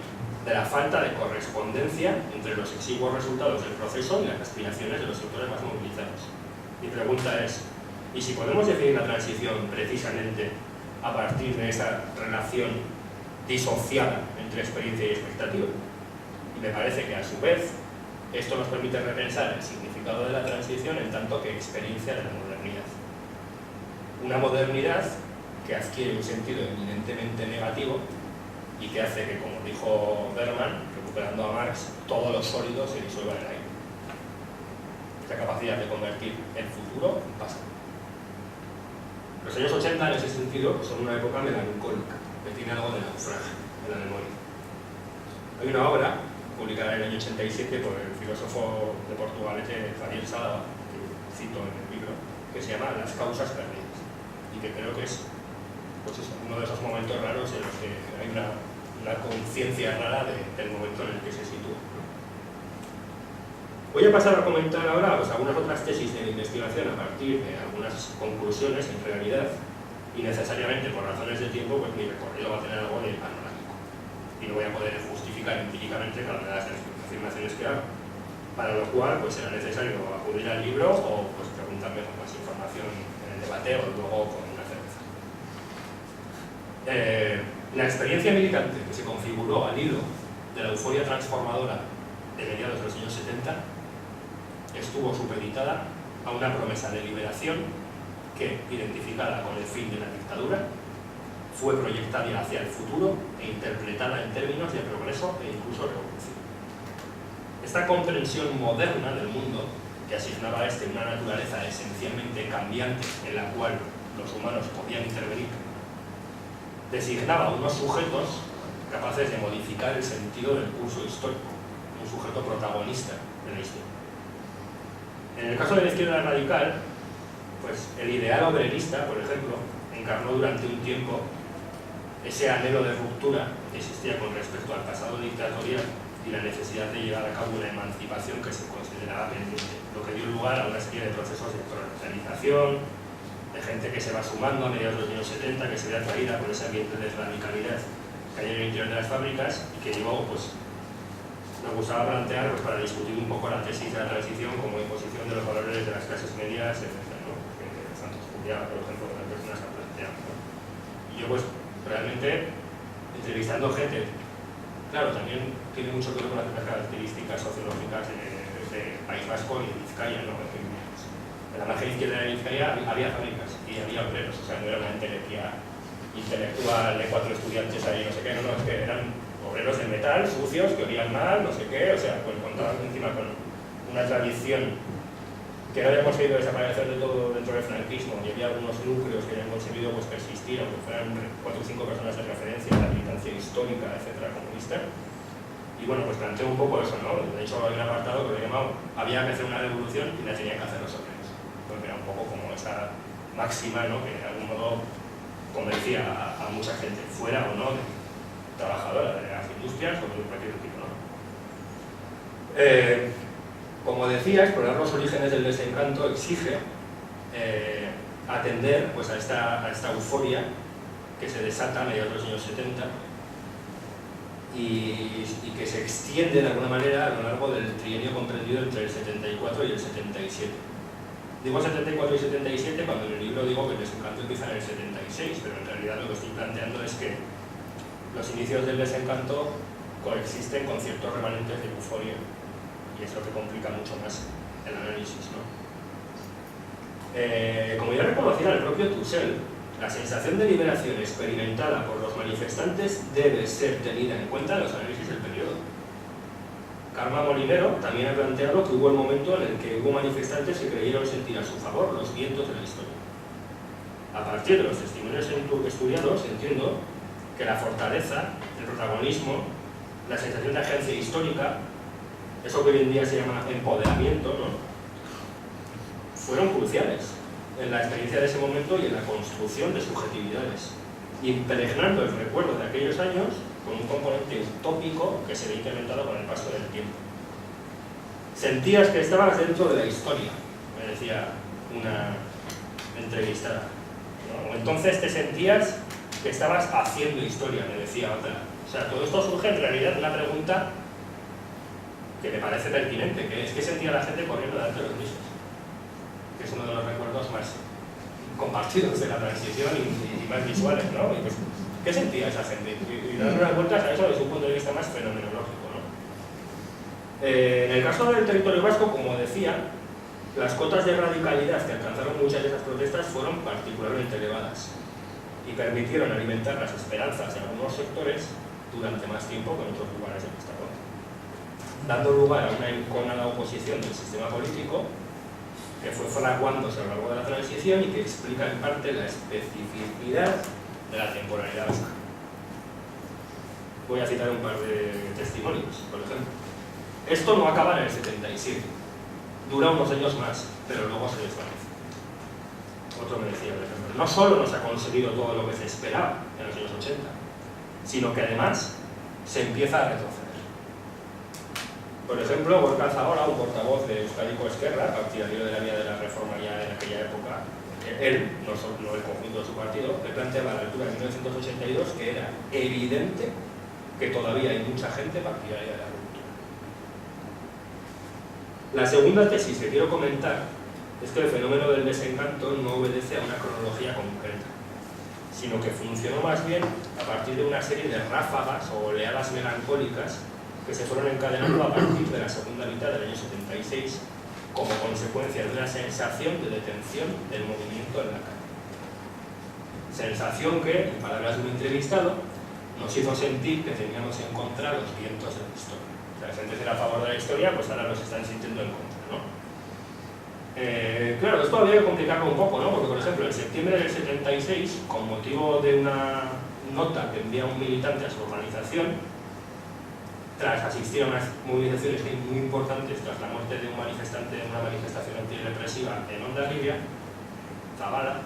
de la falta de correspondencia entre los exiguos resultados del proceso y las aspiraciones de los sectores más movilizados. Mi pregunta es, ¿y si podemos definir la transición precisamente a partir de esa relación disociada entre experiencia y expectativa? Y me parece que a su vez esto nos permite repensar el significado de la transición en tanto que experiencia de la modernidad. Una modernidad que adquiere un sentido eminentemente negativo y que hace que, como dijo Berman, recuperando a Marx, todo lo sólido se disuelva en el aire. Esta capacidad de convertir el futuro en pasado. Los años 80 en ese sentido son una época melancólica, que tiene algo de naufragio en la memoria. Hay una obra publicada en el año 87 por el filósofo de Portugalete Javier Sala, que cito en el libro, que se llama Las causas perdidas, y que creo que es pues eso, uno de esos momentos raros en los que hay una conciencia rara del momento en el que se sitúa. Voy a pasar a comentar ahora pues, algunas otras tesis de investigación a partir de algunas conclusiones en realidad, y necesariamente por razones de tiempo pues mi recorrido va a tener algo de panorámico y no voy a poder justificar empíricamente cada una de las afirmaciones que hago, para lo cual pues será necesario acudir al libro o pues preguntarme con más información en el debate o luego con una cerveza. La experiencia militante que se configuró al hilo de la euforia transformadora de mediados de los años 70 estuvo supeditada a una promesa de liberación que, identificada con el fin de la dictadura, fue proyectada hacia el futuro e interpretada en términos de progreso e incluso revolución. Esta comprensión moderna del mundo, que asignaba a este una naturaleza esencialmente cambiante en la cual los humanos podían intervenir, designaba unos sujetos capaces de modificar el sentido del curso histórico, un sujeto protagonista de la historia. En el caso de la izquierda radical, pues el ideal obrerista, por ejemplo, encarnó durante un tiempo ese anhelo de ruptura que existía con respecto al pasado dictatorial y la necesidad de llevar a cabo una emancipación que se consideraba pendiente, lo que dio lugar a una serie de procesos de proletarización, de gente que se va sumando a mediados de los años 70, que se ve atraída por ese ambiente de radicalidad que hay en el interior de las fábricas y que luego pues, me gustaba plantear pues, para discutir un poco la tesis de la transición como imposición de los valores de las clases medias, etc., ¿no? Que Santos Juliá, por ejemplo, las personas han planteado, ¿no? Y yo pues realmente entrevistando gente, claro, también tiene mucho que ver con las características sociológicas de País Vasco y de Vizcaya, ¿no? En la margen izquierda de Vizcaya había fábricas y había obreros, o sea, no era una entelequia intelectual de 4 estudiantes ahí, no sé qué, no, es que eran obreros de metal, sucios, que olían mal, no sé qué, o sea, pues contaban encima con una tradición que no había conseguido desaparecer de todo dentro del franquismo y había algunos núcleos que habían conseguido pues, persistir, aunque fueran 4 o 5 personas de referencia de la militancia histórica, etcétera, comunista. Y bueno, pues planteo un poco eso, ¿no? De hecho, hay un apartado que lo he llamado había que hacer una revolución y la tenían que hacer los obreros, porque era un poco como esa máxima, ¿no? Que de algún modo convencía a mucha gente, fuera o no, trabajadora de las industrias o de cualquier tipo, ¿no? Como decía, explorar los orígenes del desencanto exige atender pues, a esta euforia que se desata a mediados de los años 70 y que se extiende de alguna manera a lo largo del trienio comprendido entre el 74 y el 77. Digo 74 y 77 cuando en el libro digo que el desencanto empieza en el 76, pero en realidad lo que estoy planteando es que los inicios del desencanto coexisten con ciertos remanentes de euforia y es lo que complica mucho más el análisis, ¿no? Como ya reconocía el propio Toussaint, la sensación de liberación experimentada por los manifestantes debe ser tenida en cuenta en los análisis del periodo. Karma Molinero también ha planteado que hubo el momento en el que hubo manifestantes que creyeron sentir a su favor los vientos de la historia. A partir de los testimonios estudiados, entiendo que la fortaleza, el protagonismo, la sensación de agencia histórica, eso que hoy en día se llama empoderamiento, ¿no? Fueron cruciales en la experiencia de ese momento y en la construcción de subjetividades, impregnando el recuerdo de aquellos años con un componente utópico que se ve incrementado con el paso del tiempo. Sentías que estabas dentro de la historia, me decía una entrevistada, ¿no? Entonces te sentías que estabas haciendo historia, me decía otra. O sea, todo esto surge en realidad de una pregunta que me parece pertinente, que es ¿qué sentía la gente corriendo delante de los grises? Que es uno de los recuerdos más compartidos de la transición y más visuales, ¿no? Y pues, ¿qué sentía esa gente? Y dar unas vueltas a eso desde un punto de vista más fenomenológico, ¿no? En el caso del territorio vasco, como decía, las cotas de radicalidad que alcanzaron muchas de esas protestas fueron particularmente elevadas y permitieron alimentar las esperanzas en algunos sectores durante más tiempo que en otros lugares del Estado, dando lugar a una enconada oposición del sistema político que fue fraguándose a lo largo de la transición y que explica en parte la especificidad de la temporalidad vasca. Voy a citar un par de testimonios, por ejemplo. Esto no acaba en el 77, dura unos años más, pero luego se desvanece. Otro me decía, por ejemplo, no solo no se ha conseguido todo lo que se esperaba en los años 80, sino que además se empieza a retroceder. Por ejemplo, Gorka Zagola, un portavoz de Euskadiko Esquerra, partidario de la vía de la reforma ya en aquella época, él, no el conjunto de su partido, le planteaba a la altura de 1982 que era evidente que todavía hay mucha gente partidaria de la ruptura. La segunda tesis que quiero comentar es que el fenómeno del desencanto no obedece a una cronología concreta, sino que funcionó más bien a partir de una serie de ráfagas o oleadas melancólicas que se fueron encadenando a partir de la segunda mitad del año 76 como consecuencia de una sensación de detención del movimiento en la calle. Sensación que, en palabras de un entrevistado, nos hizo sentir que teníamos en contra los vientos de la historia. O sea, la gente era a favor de la historia, pues ahora los están sintiendo en contra, ¿no? Claro, esto había que complicarlo un poco, ¿no? Porque, por ejemplo, en septiembre del 76, con motivo de una nota que envía un militante a su organización, tras asistir a unas movilizaciones muy importantes tras la muerte de un manifestante en una manifestación antirrepresiva en Onda Libia, Zavala,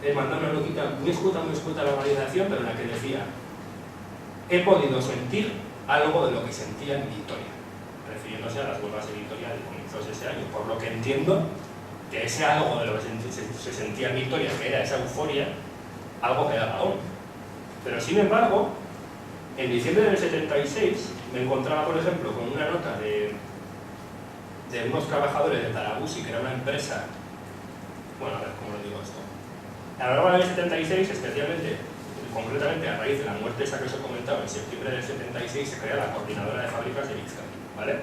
él mandó una notita muy escueta a la organización, pero en la que decía: he podido sentir algo de lo que sentía en Vitoria, refiriéndose a las huelgas de Vitoria de comienzos de ese año. Por lo que entiendo, que ese algo de lo que se sentía en Vitoria, que era esa euforia, algo quedaba aún. Pero sin embargo, en diciembre del 76 me encontraba, por ejemplo, con una nota de unos trabajadores de Tarabusi, que era una empresa, bueno, a ver, ¿cómo lo digo esto? A lo largo del 76, especialmente, concretamente a raíz de la muerte esa que os he comentado, en septiembre del 76 se crea la Coordinadora de Fábricas de Vizcaya, ¿vale?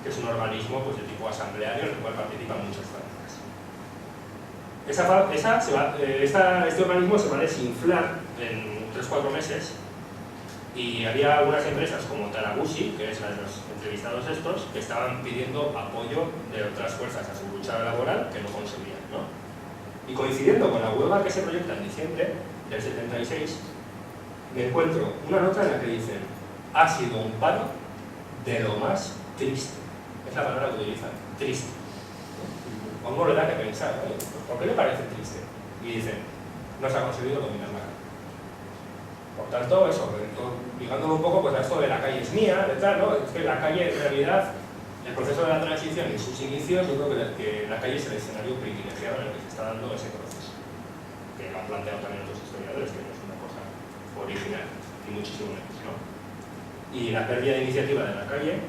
Que es un organismo pues, de tipo asambleario en el cual participan muchas fábricas. Este organismo se va a desinflar en 3-4 meses y había algunas empresas como Tarabusi, que es la de los entrevistados estos, que estaban pidiendo apoyo de otras fuerzas a su lucha laboral que no conseguían, ¿no? Y coincidiendo con la huelga que se proyecta en diciembre del 76, me encuentro una nota en la que dicen: ha sido un paro de lo más triste. Es la palabra que utilizan, triste. A uno le da que pensar, ¿vale? ¿Por qué le parece triste? Y dicen: no se ha conseguido dominar la calle. Por tanto, eso, ligándolo un poco pues a esto de la calle es mía, de tal, ¿no? Es que la calle, en realidad, el proceso de la transición y sus inicios, yo creo que la calle es el escenario privilegiado en el que se está dando ese proceso. Que lo han planteado también otros historiadores, que no es una cosa original, y muchísimo menos, ¿no? Y la pérdida de iniciativa de la calle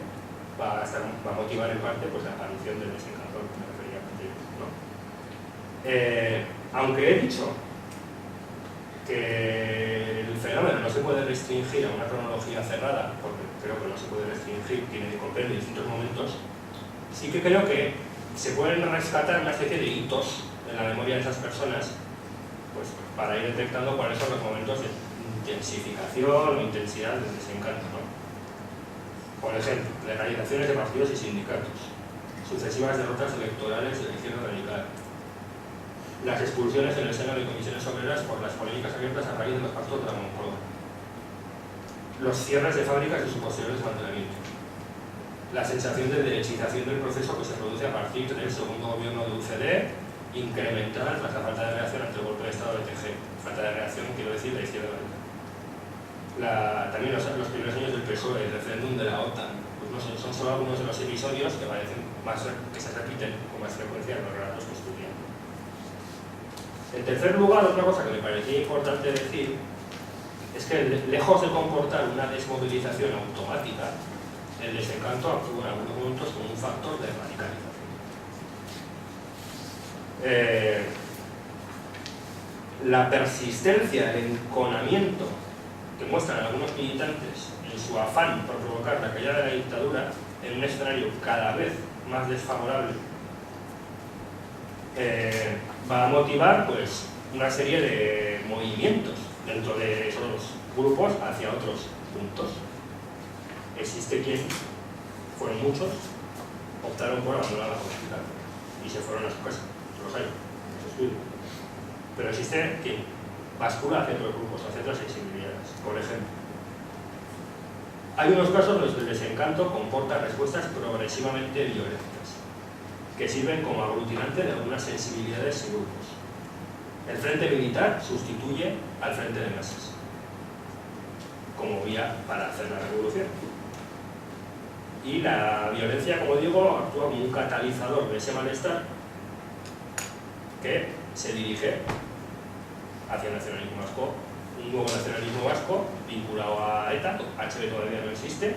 va a motivar en parte pues, la aparición del desencanto que me refería antes, ¿no? Aunque he dicho que el fenómeno no se puede restringir a una cronología cerrada, porque creo que no se puede restringir, tiene que comprender distintos momentos, sí que creo que se pueden rescatar una especie de hitos en la memoria de esas personas, pues para ir detectando cuáles son los momentos de intensificación o intensidad del desencanto, ¿no? Por ejemplo, legalizaciones de partidos y sindicatos, sucesivas derrotas electorales de la izquierda radical, las expulsiones en el seno de comisiones obreras por las polémicas abiertas a raíz de los pactos de la Moncloa, los cierres de fábricas y su posterior desmantelamiento, la sensación de derechización del proceso que se produce a partir del segundo gobierno de UCD, incrementada tras la falta de reacción ante el golpe de Estado de TG, falta de reacción, quiero decir, de la izquierda radical. También los primeros años del PSOE, el referéndum de la OTAN, pues no sé, son solo algunos de los episodios que parecen que se repiten con más frecuencia en los relatos que estudian. En tercer lugar, otra cosa que me parecía importante decir es que, lejos de comportar una desmovilización automática, el desencanto actúa en algunos momentos como un factor de radicalización. La persistencia, el enconamiento que muestran algunos militantes en su afán por provocar la caída de la dictadura en un escenario cada vez más desfavorable va a motivar pues, una serie de movimientos dentro de esos grupos hacia otros puntos. Existe quien, fueron muchos, optaron por abandonar la política y se fueron a su casa, los hay, eso es duro. Pero existe quien bascula hacia otros grupos, hacia otras sensibilidades. Por ejemplo, hay unos casos en los que el desencanto comporta respuestas progresivamente violentas, que sirven como aglutinante de algunas sensibilidades y grupos. El frente militar sustituye al frente de masas, como vía para hacer la revolución. Y la violencia, como digo, actúa como un catalizador de ese malestar que se dirige hacia el nacionalismo vasco, un nuevo nacionalismo vasco vinculado a ETA, HB todavía no existe,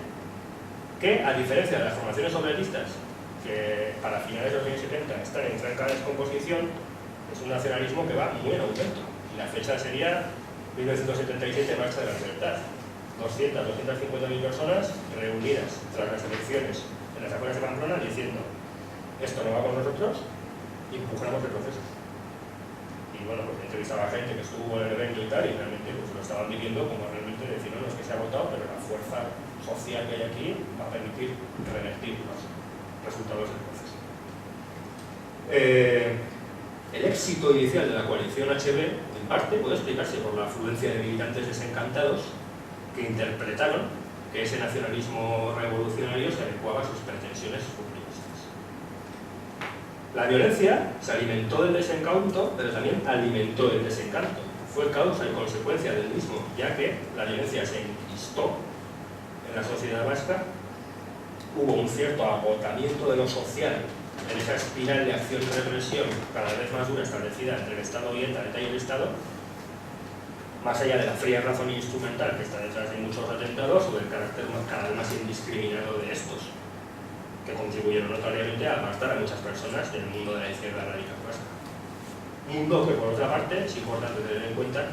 que a diferencia de las formaciones obreristas, que para finales de los años 70 están en franca descomposición, es un nacionalismo que va muy en aumento. Y la fecha sería 1977, Marcha de la Libertad. 250.000 personas reunidas tras las elecciones en las afueras de Pamplona diciendo: esto no va con nosotros, y empujamos el proceso. Y bueno, pues entrevistaba a gente que estuvo en el evento y tal, y realmente pues, lo estaban viviendo como realmente decir: no, no es que se ha votado, pero la fuerza social que hay aquí va a permitir revertir los resultados del proceso. El éxito inicial de la coalición HB, en parte, puede explicarse por la afluencia de militantes desencantados que interpretaron que ese nacionalismo revolucionario se adecuaba a sus pretensiones futuristas. La violencia se alimentó del desencanto, pero también alimentó el desencanto. Fue causa y consecuencia del mismo, ya que la violencia se enquistó en la sociedad vasca, hubo un cierto agotamiento de lo social en esa espiral de acción y represión cada vez más dura establecida entre el Estado y ETA y el Estado, más allá de la fría razón instrumental que está detrás de muchos atentados o del carácter cada vez más indiscriminado de estos, que contribuyeron notoriamente a apartar a muchas personas del mundo de la izquierda radical vasca. Mundo que, por otra parte, es importante tener en cuenta,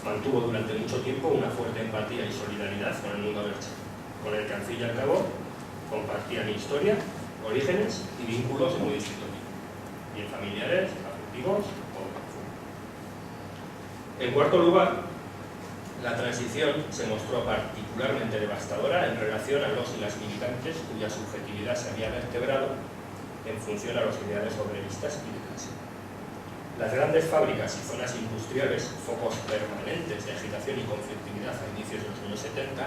mantuvo durante mucho tiempo una fuerte empatía y solidaridad con el mundo abertzale, con el que al fin y al cabo compartían historia, orígenes y vínculos muy distintos, bien familiares, afectivos o de consumo. En cuarto lugar, la transición se mostró particularmente devastadora en relación a los y las militantes cuya subjetividad se había vertebrado en función a los ideales obreristas y de clase. Las grandes fábricas y zonas industriales, focos permanentes de agitación y conflictividad a inicios de los años 70,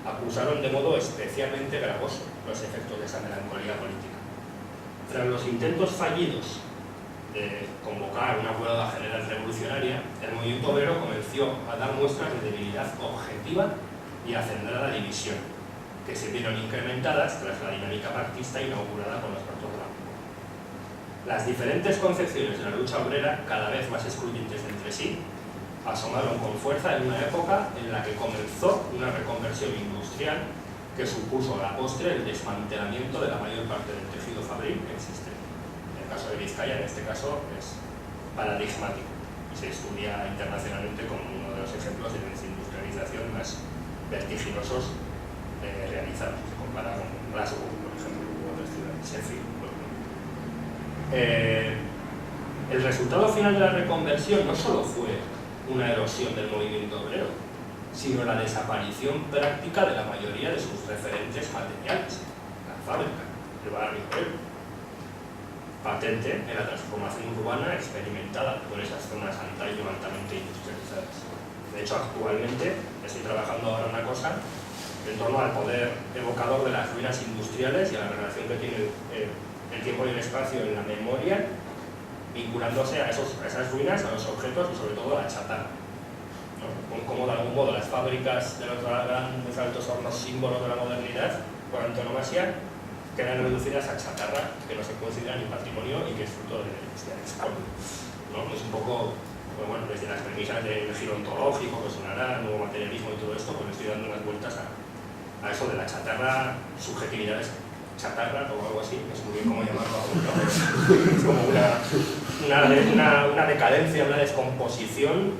acusaron de modo especialmente gravoso los efectos de esa melancolía política. Tras los intentos fallidos de convocar una huelga general revolucionaria, el movimiento obrero comenzó a dar muestras de debilidad objetiva y acendrada división, que se vieron incrementadas tras la dinámica pactista inaugurada con los pactos de la Comunidad. Las diferentes concepciones de la lucha obrera, cada vez más excluyentes entre sí, asomaron con fuerza en una época en la que comenzó una reconversión industrial que supuso a la postre el desmantelamiento de la mayor parte del tejido fabril existente. El caso de Vizcaya, en este caso, es paradigmático y se estudia internacionalmente como uno de los ejemplos de desindustrialización más vertiginosos realizados. Se compara con Glasgow, por ejemplo, u otras ciudades, Sheffield, por ejemplo. El resultado final de la reconversión no solo fue una erosión del movimiento obrero, sino la desaparición práctica de la mayoría de sus referentes materiales, la fábrica, el barrio obrero, patente en la transformación urbana experimentada por esas zonas antaño altamente industrializadas. De hecho, actualmente estoy trabajando ahora una cosa en torno al poder evocador de las ruinas industriales y a la relación que tiene el tiempo y el espacio en la memoria, vinculándose a esas ruinas, a los objetos y sobre todo a la chatarra, ¿no? Como de algún modo las fábricas de los grandes altos hornos símbolos de la modernidad, por antonomasia, quedan reducidas a chatarra que no se considera ni patrimonio y que es fruto de este expolio, ¿no? Es un poco, bueno, desde las premisas del giro ontológico que sonará, nuevo materialismo y todo esto, pues estoy dando unas vueltas a eso de la chatarra, subjetividades chatarra o algo así, no sé muy bien cómo llamarlo aún, ¿no? Es como una decadencia, una descomposición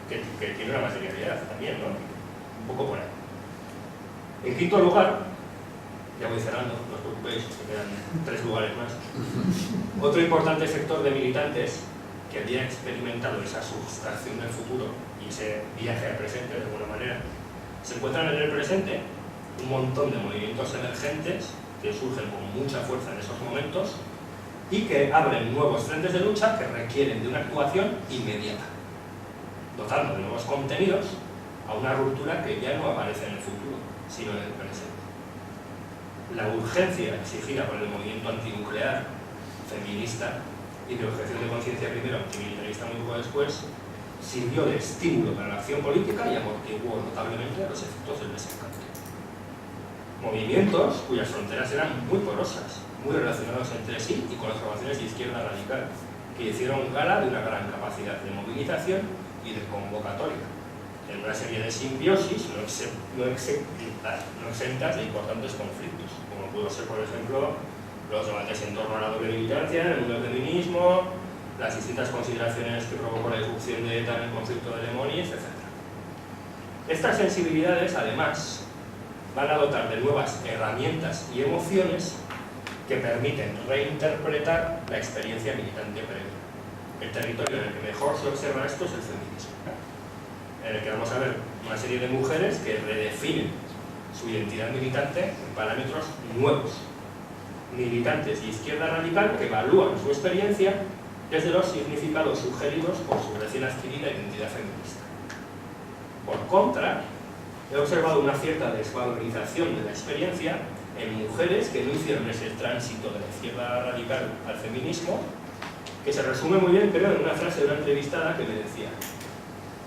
que tiene una materialidad también, ¿no? Un poco por ahí. En quinto lugar, ya voy cerrando, no os preocupéis, que quedan 3 lugares más. Otro importante sector de militantes que había experimentado esa sustracción del futuro y ese viaje al presente de alguna manera, se encuentran en el presente un montón de movimientos emergentes que surgen con mucha fuerza en esos momentos y que abren nuevos frentes de lucha que requieren de una actuación inmediata, dotando de nuevos contenidos a una ruptura que ya no aparece en el futuro, sino en el presente. La urgencia exigida por el movimiento antinuclear, feminista y de objeción de conciencia primero, antimilitarista muy poco después, sirvió de estímulo para la acción política y amortiguó notablemente los efectos del desencanto. Movimientos cuyas fronteras eran muy porosas, muy relacionados entre sí y con las formaciones de izquierda radical, que hicieron gala de una gran capacidad de movilización y de convocatoria, en una serie de simbiosis no exentas de importantes conflictos, como pudo ser, por ejemplo, los debates en torno a la doble militancia en el mundo del feminismo, las distintas consideraciones que provocó la irrupción de ETA en el conflicto de Lemonis, etc. Estas sensibilidades, además, van a dotar de nuevas herramientas y emociones que permiten reinterpretar la experiencia militante previa. El territorio en el que mejor se observa esto es el feminismo, en el que vamos a ver una serie de mujeres que redefinen su identidad militante en parámetros nuevos. Militantes de izquierda radical que evalúan su experiencia desde los significados sugeridos por su recién adquirida identidad feminista. Por contra, he observado una cierta desvalorización de la experiencia en mujeres que no hicieron ese tránsito de la izquierda radical al feminismo, que se resume muy bien, creo, en una frase de una entrevistada que me decía: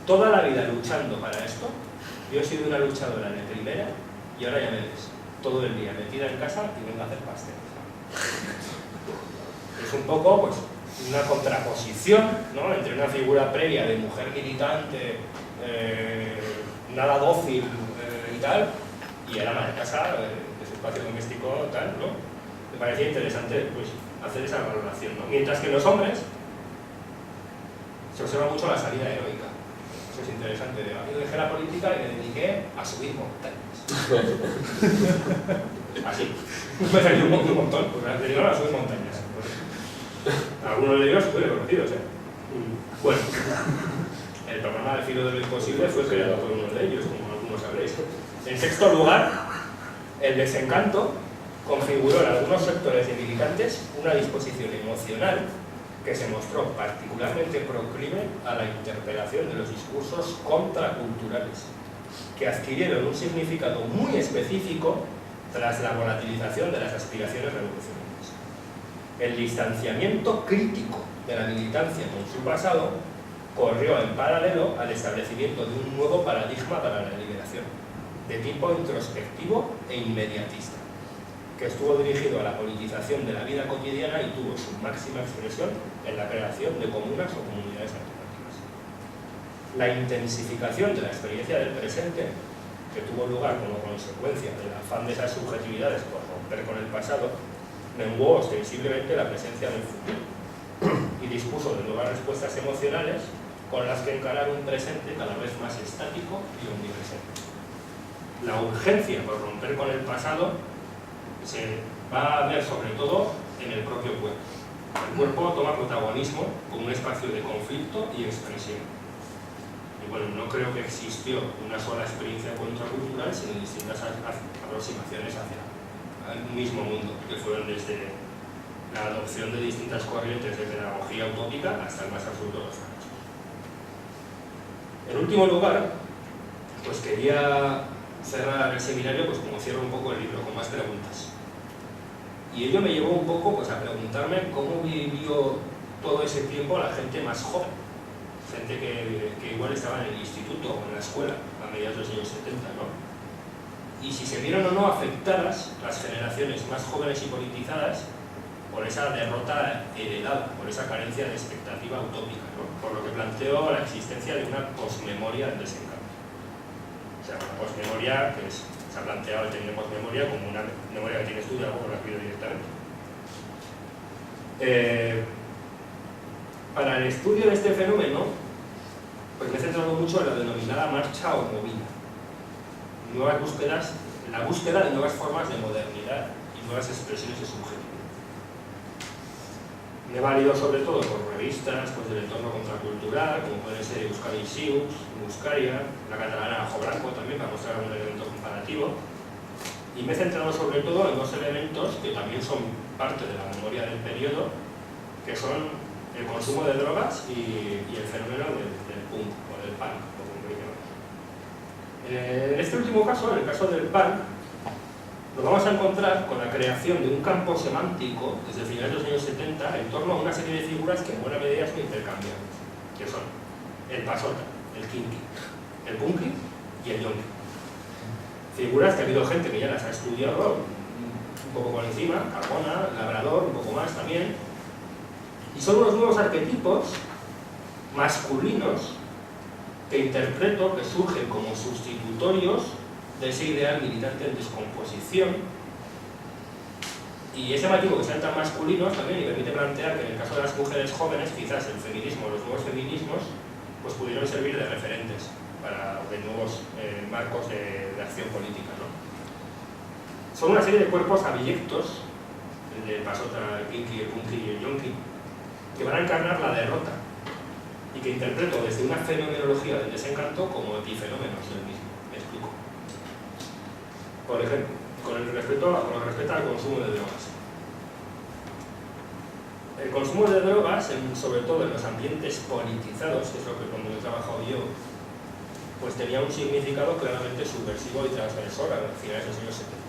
toda la vida luchando para esto, yo he sido una luchadora de primera y ahora ya me ves, todo el día metida en casa y vengo a hacer pasteles. Es un poco pues, una contraposición, ¿no?, entre una figura previa de mujer militante, nada dócil y tal, y el ama de casa, de su espacio doméstico, tal, ¿no? Me parecía interesante pues, hacer esa valoración, ¿no? Mientras que en los hombres se observa mucho la salida heroica. Eso es interesante. Yo dejé la política y me dediqué a subir montañas. Así. Me salió un montón, pues me dedicaron a subir montañas. Algunos de ellos súper conocidos, ¿eh? Bueno, el programa del filo de lo imposible fue creado por uno de ellos, como algunos sabréis. En sexto lugar, el desencanto configuró en algunos sectores de militantes una disposición emocional que se mostró particularmente proclive a la interpelación de los discursos contraculturales, que adquirieron un significado muy específico tras la volatilización de las aspiraciones revolucionarias. El distanciamiento crítico de la militancia con su pasado corrió en paralelo al establecimiento de un nuevo paradigma para la liberación, de tipo introspectivo e inmediatista, que estuvo dirigido a la politización de la vida cotidiana y tuvo su máxima expresión en la creación de comunas o comunidades alternativas. La intensificación de la experiencia del presente, que tuvo lugar como consecuencia del afán de esas subjetividades por romper con el pasado, menguó ostensiblemente la presencia del futuro y dispuso de nuevas respuestas emocionales con las que encarar un presente cada vez más estático y omnipresente. La urgencia por romper con el pasado se va a ver sobre todo en el propio cuerpo. El cuerpo toma protagonismo como un espacio de conflicto y expresión. Y bueno, no creo que existió una sola experiencia contracultural, sino distintas aproximaciones hacia el mismo mundo, que fueron desde la adopción de distintas corrientes de pedagogía utópica hasta el más absoluto de los casos. En último lugar, pues quería cerrar el seminario, pues como cierro un poco el libro, con más preguntas. Y ello me llevó un poco pues, a preguntarme cómo vivió todo ese tiempo la gente más joven, gente que igual estaba en el instituto o en la escuela a mediados de los años 70, ¿no? Y si se vieron o no afectadas las generaciones más jóvenes y politizadas por esa derrota heredada, por esa carencia de expectativa utópica, ¿no? Por lo que planteó la existencia de una posmemoria del desencanto. O sea, una posmemoria que se ha planteado el término posmemoria como una memoria que tiene estudio, algo que lo escrito directamente. Para el estudio de este fenómeno, pues me he centrado mucho en la denominada marcha o movida. Nuevas búsquedas, la búsqueda de nuevas formas de modernidad y nuevas expresiones de subjetividad. Me he valido sobre todo por revistas pues, del entorno contracultural, como pueden ser Euskadi Siux, Buscaria, la catalana Ajo Blanco también, para mostrar un elemento comparativo. Y me he centrado sobre todo en dos elementos que también son parte de la memoria del periodo, que son el consumo de drogas y el fenómeno del punk o del punk. En este último caso, en el caso del punk, nos vamos a encontrar con la creación de un campo semántico desde finales de los años 70 en torno a una serie de figuras que en buena medida son intercambiables, que son el pasota, el kinky, el punky y el yonki. Figuras que ha habido gente que ya las ha estudiado un poco por encima, Carbona, Labrador, un poco más también, y son unos nuevos arquetipos masculinos que interpreto que surgen como sustitutorios de ese ideal militante en descomposición, y ese motivo que sean tan masculinos también y permite plantear que en el caso de las mujeres jóvenes quizás el feminismo, los nuevos feminismos pues pudieron servir de referentes para de nuevos marcos de acción política, ¿no? Son una serie de cuerpos abyectos, el de pasota, el kinky, el punky y el yonki, que van a encarnar la derrota y que interpreto desde una fenomenología del desencanto como epifenómenos del mismo. Me explico. Por ejemplo, con respecto al consumo de drogas. El consumo de drogas, sobre todo en los ambientes politizados, que es lo que cuando he trabajado yo, pues tenía un significado claramente subversivo y transgresor a finales de los años 70.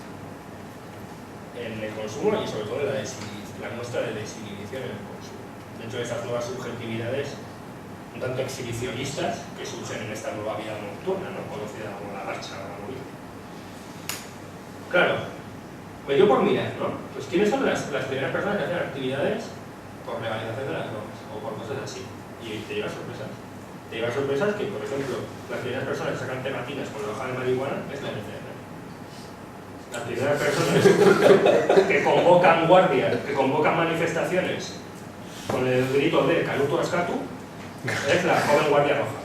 En el consumo y sobre todo en la muestra de desinhibición en el consumo. De hecho, esas nuevas subjetividades un tanto exhibicionistas que surgen en esta nueva vida nocturna, ¿no? Conocida como la marcha o la movida. Claro, me dio por mirar, ¿no? Pues quiénes son las primeras personas que hacen actividades por legalización de las drogas o por cosas así. Y te llevas sorpresas. Te llevas sorpresas que, por ejemplo, las primeras personas que sacan pegatinas con la hoja de marihuana es la NCR. Las primeras personas que convocan guardias, que convocan manifestaciones con el grito de Canuto Askatu es la joven Guardia Roja.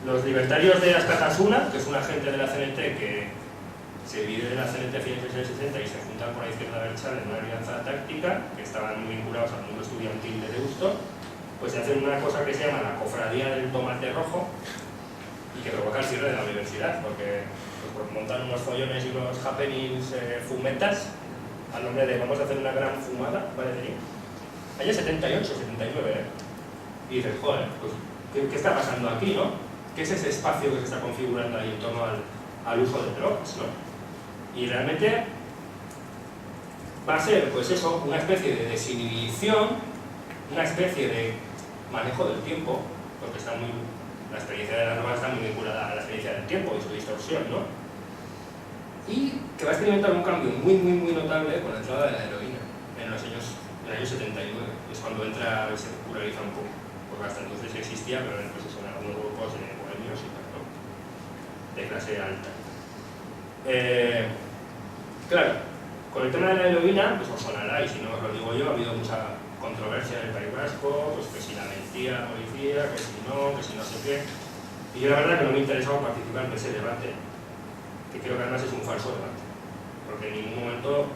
Los libertarios de Askatasuna, que es un agente de la CNT que se divide de la CNT a fines de los años 60 y se juntan con la izquierda Abertzale en una alianza táctica, que estaban muy vinculados al mundo estudiantil de Deusto, pues se hacen una cosa que se llama la cofradía del tomate rojo y que provoca el cierre de la universidad, porque pues, montan unos follones y unos happenings fumetas al nombre de vamos a hacer una gran fumada, parecería. Año 78, 79, Y dices, joder, pues, ¿qué está pasando aquí, no? ¿Qué es ese espacio que se está configurando ahí en torno al uso de drogas, no? Y realmente va a ser, pues eso, una especie de desinhibición, una especie de manejo del tiempo, porque la experiencia de las drogas está muy vinculada a la experiencia del tiempo y su distorsión, ¿no? Y que va a experimentar un cambio muy notable con la entrada de la heroína en el año 79, es cuando entra y se populariza un poco, porque hasta entonces existía, pero pues eso, en algunos grupos de bohemios y tal, ¿no? De clase alta. Claro, con el tema de la heroína, pues os sonará, y si no os lo digo yo, ha habido mucha controversia en el País Vasco, pues que si la mentía la policía, que si no sé qué. Y yo la verdad que no me ha interesado participar en ese debate, que creo que además es un falso debate, porque en ningún momento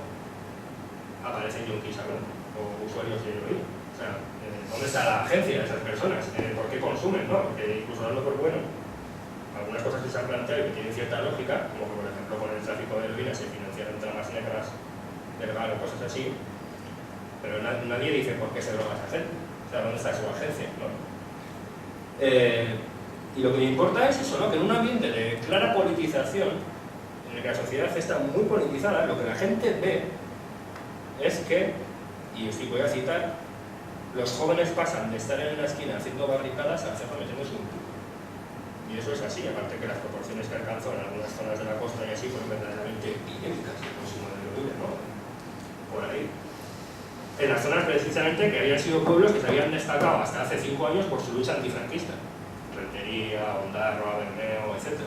aparecen yonkis hablando, o usuarios de heroína. O sea, ¿dónde está la agencia de esas personas? ¿Por qué consumen? ¿No? Porque incluso dando por bueno, algunas cosas que se han planteado y que tienen cierta lógica, como que por ejemplo con el tráfico de heroína se financiaron tramas negras, vergal o cosas así, pero nadie dice por qué se droga esa gente. O sea, ¿dónde está su agencia? ¿No? Y lo que me importa es eso, ¿no? Que en un ambiente de clara politización, en el que la sociedad está muy politizada, lo que la gente ve es que, y os voy a citar, los jóvenes pasan de estar en una esquina haciendo barricadas a hacerlo metiéndose un tiro. Y eso es así, aparte que las proporciones que alcanzó en algunas zonas de la costa y así fueron verdaderamente epidémicas el consumo de heroína, ¿no? Por ahí. En las zonas precisamente que habían sido pueblos que se habían destacado hasta hace 5 años por su lucha antifranquista. Rentería, Ondarroa, Bermeo, etc.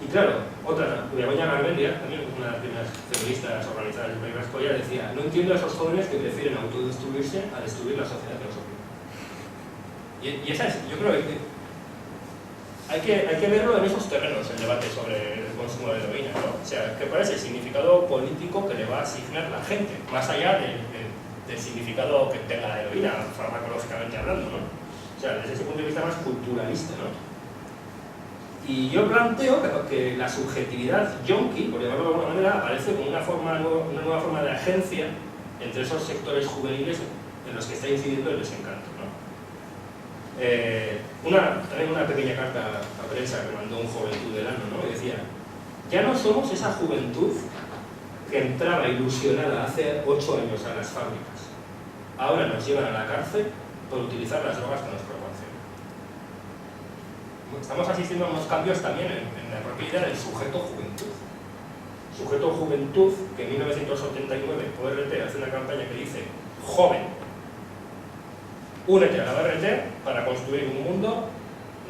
Y claro, otra, Begoña Garmendia, también una de las primeras feministas organizadas del País Vasco, ya decía, no entiendo a esos jóvenes que prefieren autodestruirse a destruir la sociedad que los oprime. Y esa es, yo creo que hay que verlo en esos terrenos, el debate sobre el consumo de heroína, ¿no? O sea, ¿cuál es el significado político que le va a asignar la gente? Más allá del significado que tenga la heroína, farmacológicamente hablando, ¿no? O sea, desde ese punto de vista más culturalista, ¿no? Y yo planteo que la subjetividad yonki, por llamarlo de alguna manera, aparece como una nueva forma de agencia entre esos sectores juveniles en los que está incidiendo el desencanto, ¿no? También una pequeña carta a prensa que mandó un Juventud del Ano, ¿no? Y decía, ya no somos esa juventud que entraba ilusionada hace 8 años a las fábricas. Ahora nos llevan a la cárcel por utilizar las drogas que nos proporcionan. Estamos asistiendo a unos cambios también en la propia idea del sujeto-juventud. Sujeto-juventud, que en 1979 ORT hace una campaña que dice, joven, únete a la ORT para construir un mundo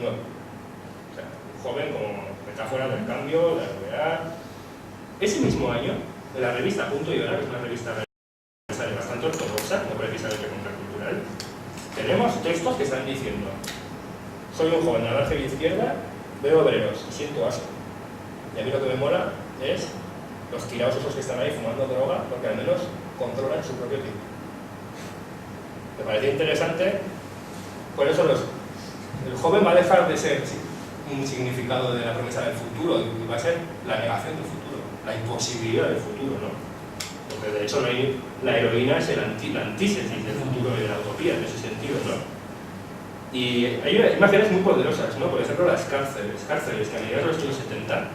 nuevo. O sea, un joven como metáfora del cambio, de la novedad. Ese mismo año, en la revista Punto y Hora, que es una revista bastante ortodoxa, no precisamente contracultural, tenemos textos que están diciendo, soy un joven de la margen izquierda, veo obreros y siento asco. Y a mí lo que me mola es los tirados esos que están ahí fumando droga, porque al menos controlan su propio tiempo. Me parece interesante, por eso el joven va a dejar de ser un significado de la promesa del futuro y va a ser la negación del futuro, la imposibilidad del futuro, ¿no? Porque de hecho la heroína es la antítesis del futuro y de la utopía en ese sentido, ¿no? Y hay imágenes muy poderosas, ¿no? Por ejemplo, las cárceles que a mediados de los años 70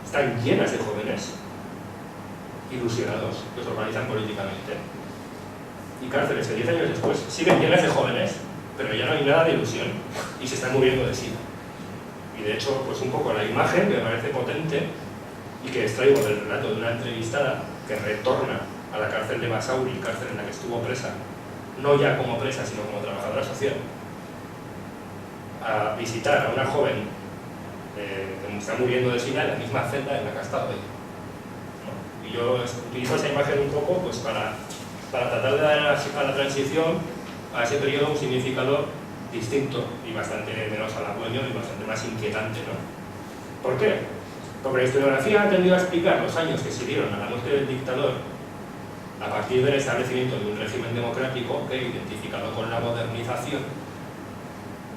están llenas de jóvenes ilusionados que se organizan políticamente. Y cárceles que 10 años después siguen llenas de jóvenes, pero ya no hay nada de ilusión y se están muriendo de sida. Y de hecho, pues un poco la imagen que me parece potente y que extraigo del relato de una entrevistada que retorna a la cárcel de Basauri, cárcel en la que estuvo presa, no ya como presa, sino como trabajadora social, a visitar a una joven que está muriendo de sida en la misma celda en la que ha estado ella, ¿no? Y yo utilizo esa imagen un poco pues, para tratar de dar a la transición, a ese periodo, un significado distinto y bastante menos halagüeño y bastante más inquietante, ¿no? ¿Por qué? Porque la historiografía ha tendido a explicar los años que siguieron a la muerte del dictador a partir del establecimiento de un régimen democrático que, identificado con la modernización,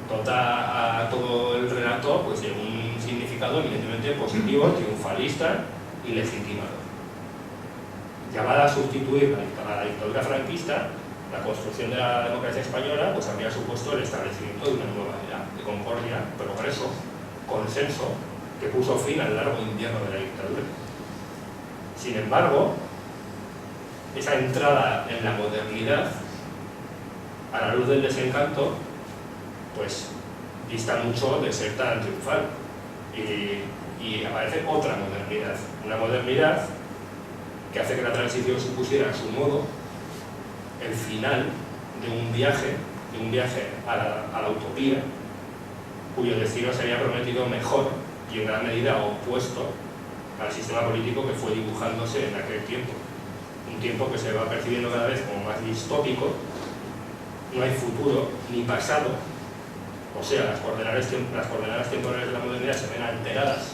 dota a todo el relato pues, de un significado evidentemente positivo, triunfalista y legitimador. Llamada a sustituir a la dictadura franquista, la construcción de la democracia española pues, habría supuesto el establecimiento de una nueva era de concordia, progreso, consenso, que puso fin al largo invierno de la dictadura. Sin embargo, esa entrada en la modernidad, a la luz del desencanto, pues dista mucho de ser tan triunfal. Y aparece otra modernidad, una modernidad que hace que la transición supusiera, a su modo, el final de un viaje a la utopía, cuyo destino se había prometido mejor y en gran medida opuesto al sistema político que fue dibujándose en aquel tiempo. Un tiempo que se va percibiendo cada vez como más distópico, no hay futuro ni pasado, o sea, las coordenadas temporales de la modernidad se ven alteradas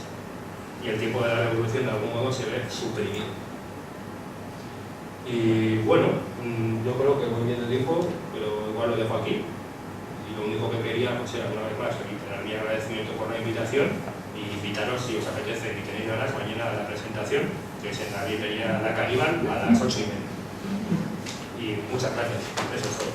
y el tiempo de la revolución de algún modo se ve suprimido. Y bueno, yo creo que voy bien de tiempo, pero igual lo dejo aquí. Y lo único que quería pues, era una vez más reiterar mi agradecimiento por la invitación y invitaros, si os apetece y tenéis ganas, mañana a la presentación, que es en la librería La Caníbal a las 8:30. Y muchas gracias. Eso es todo.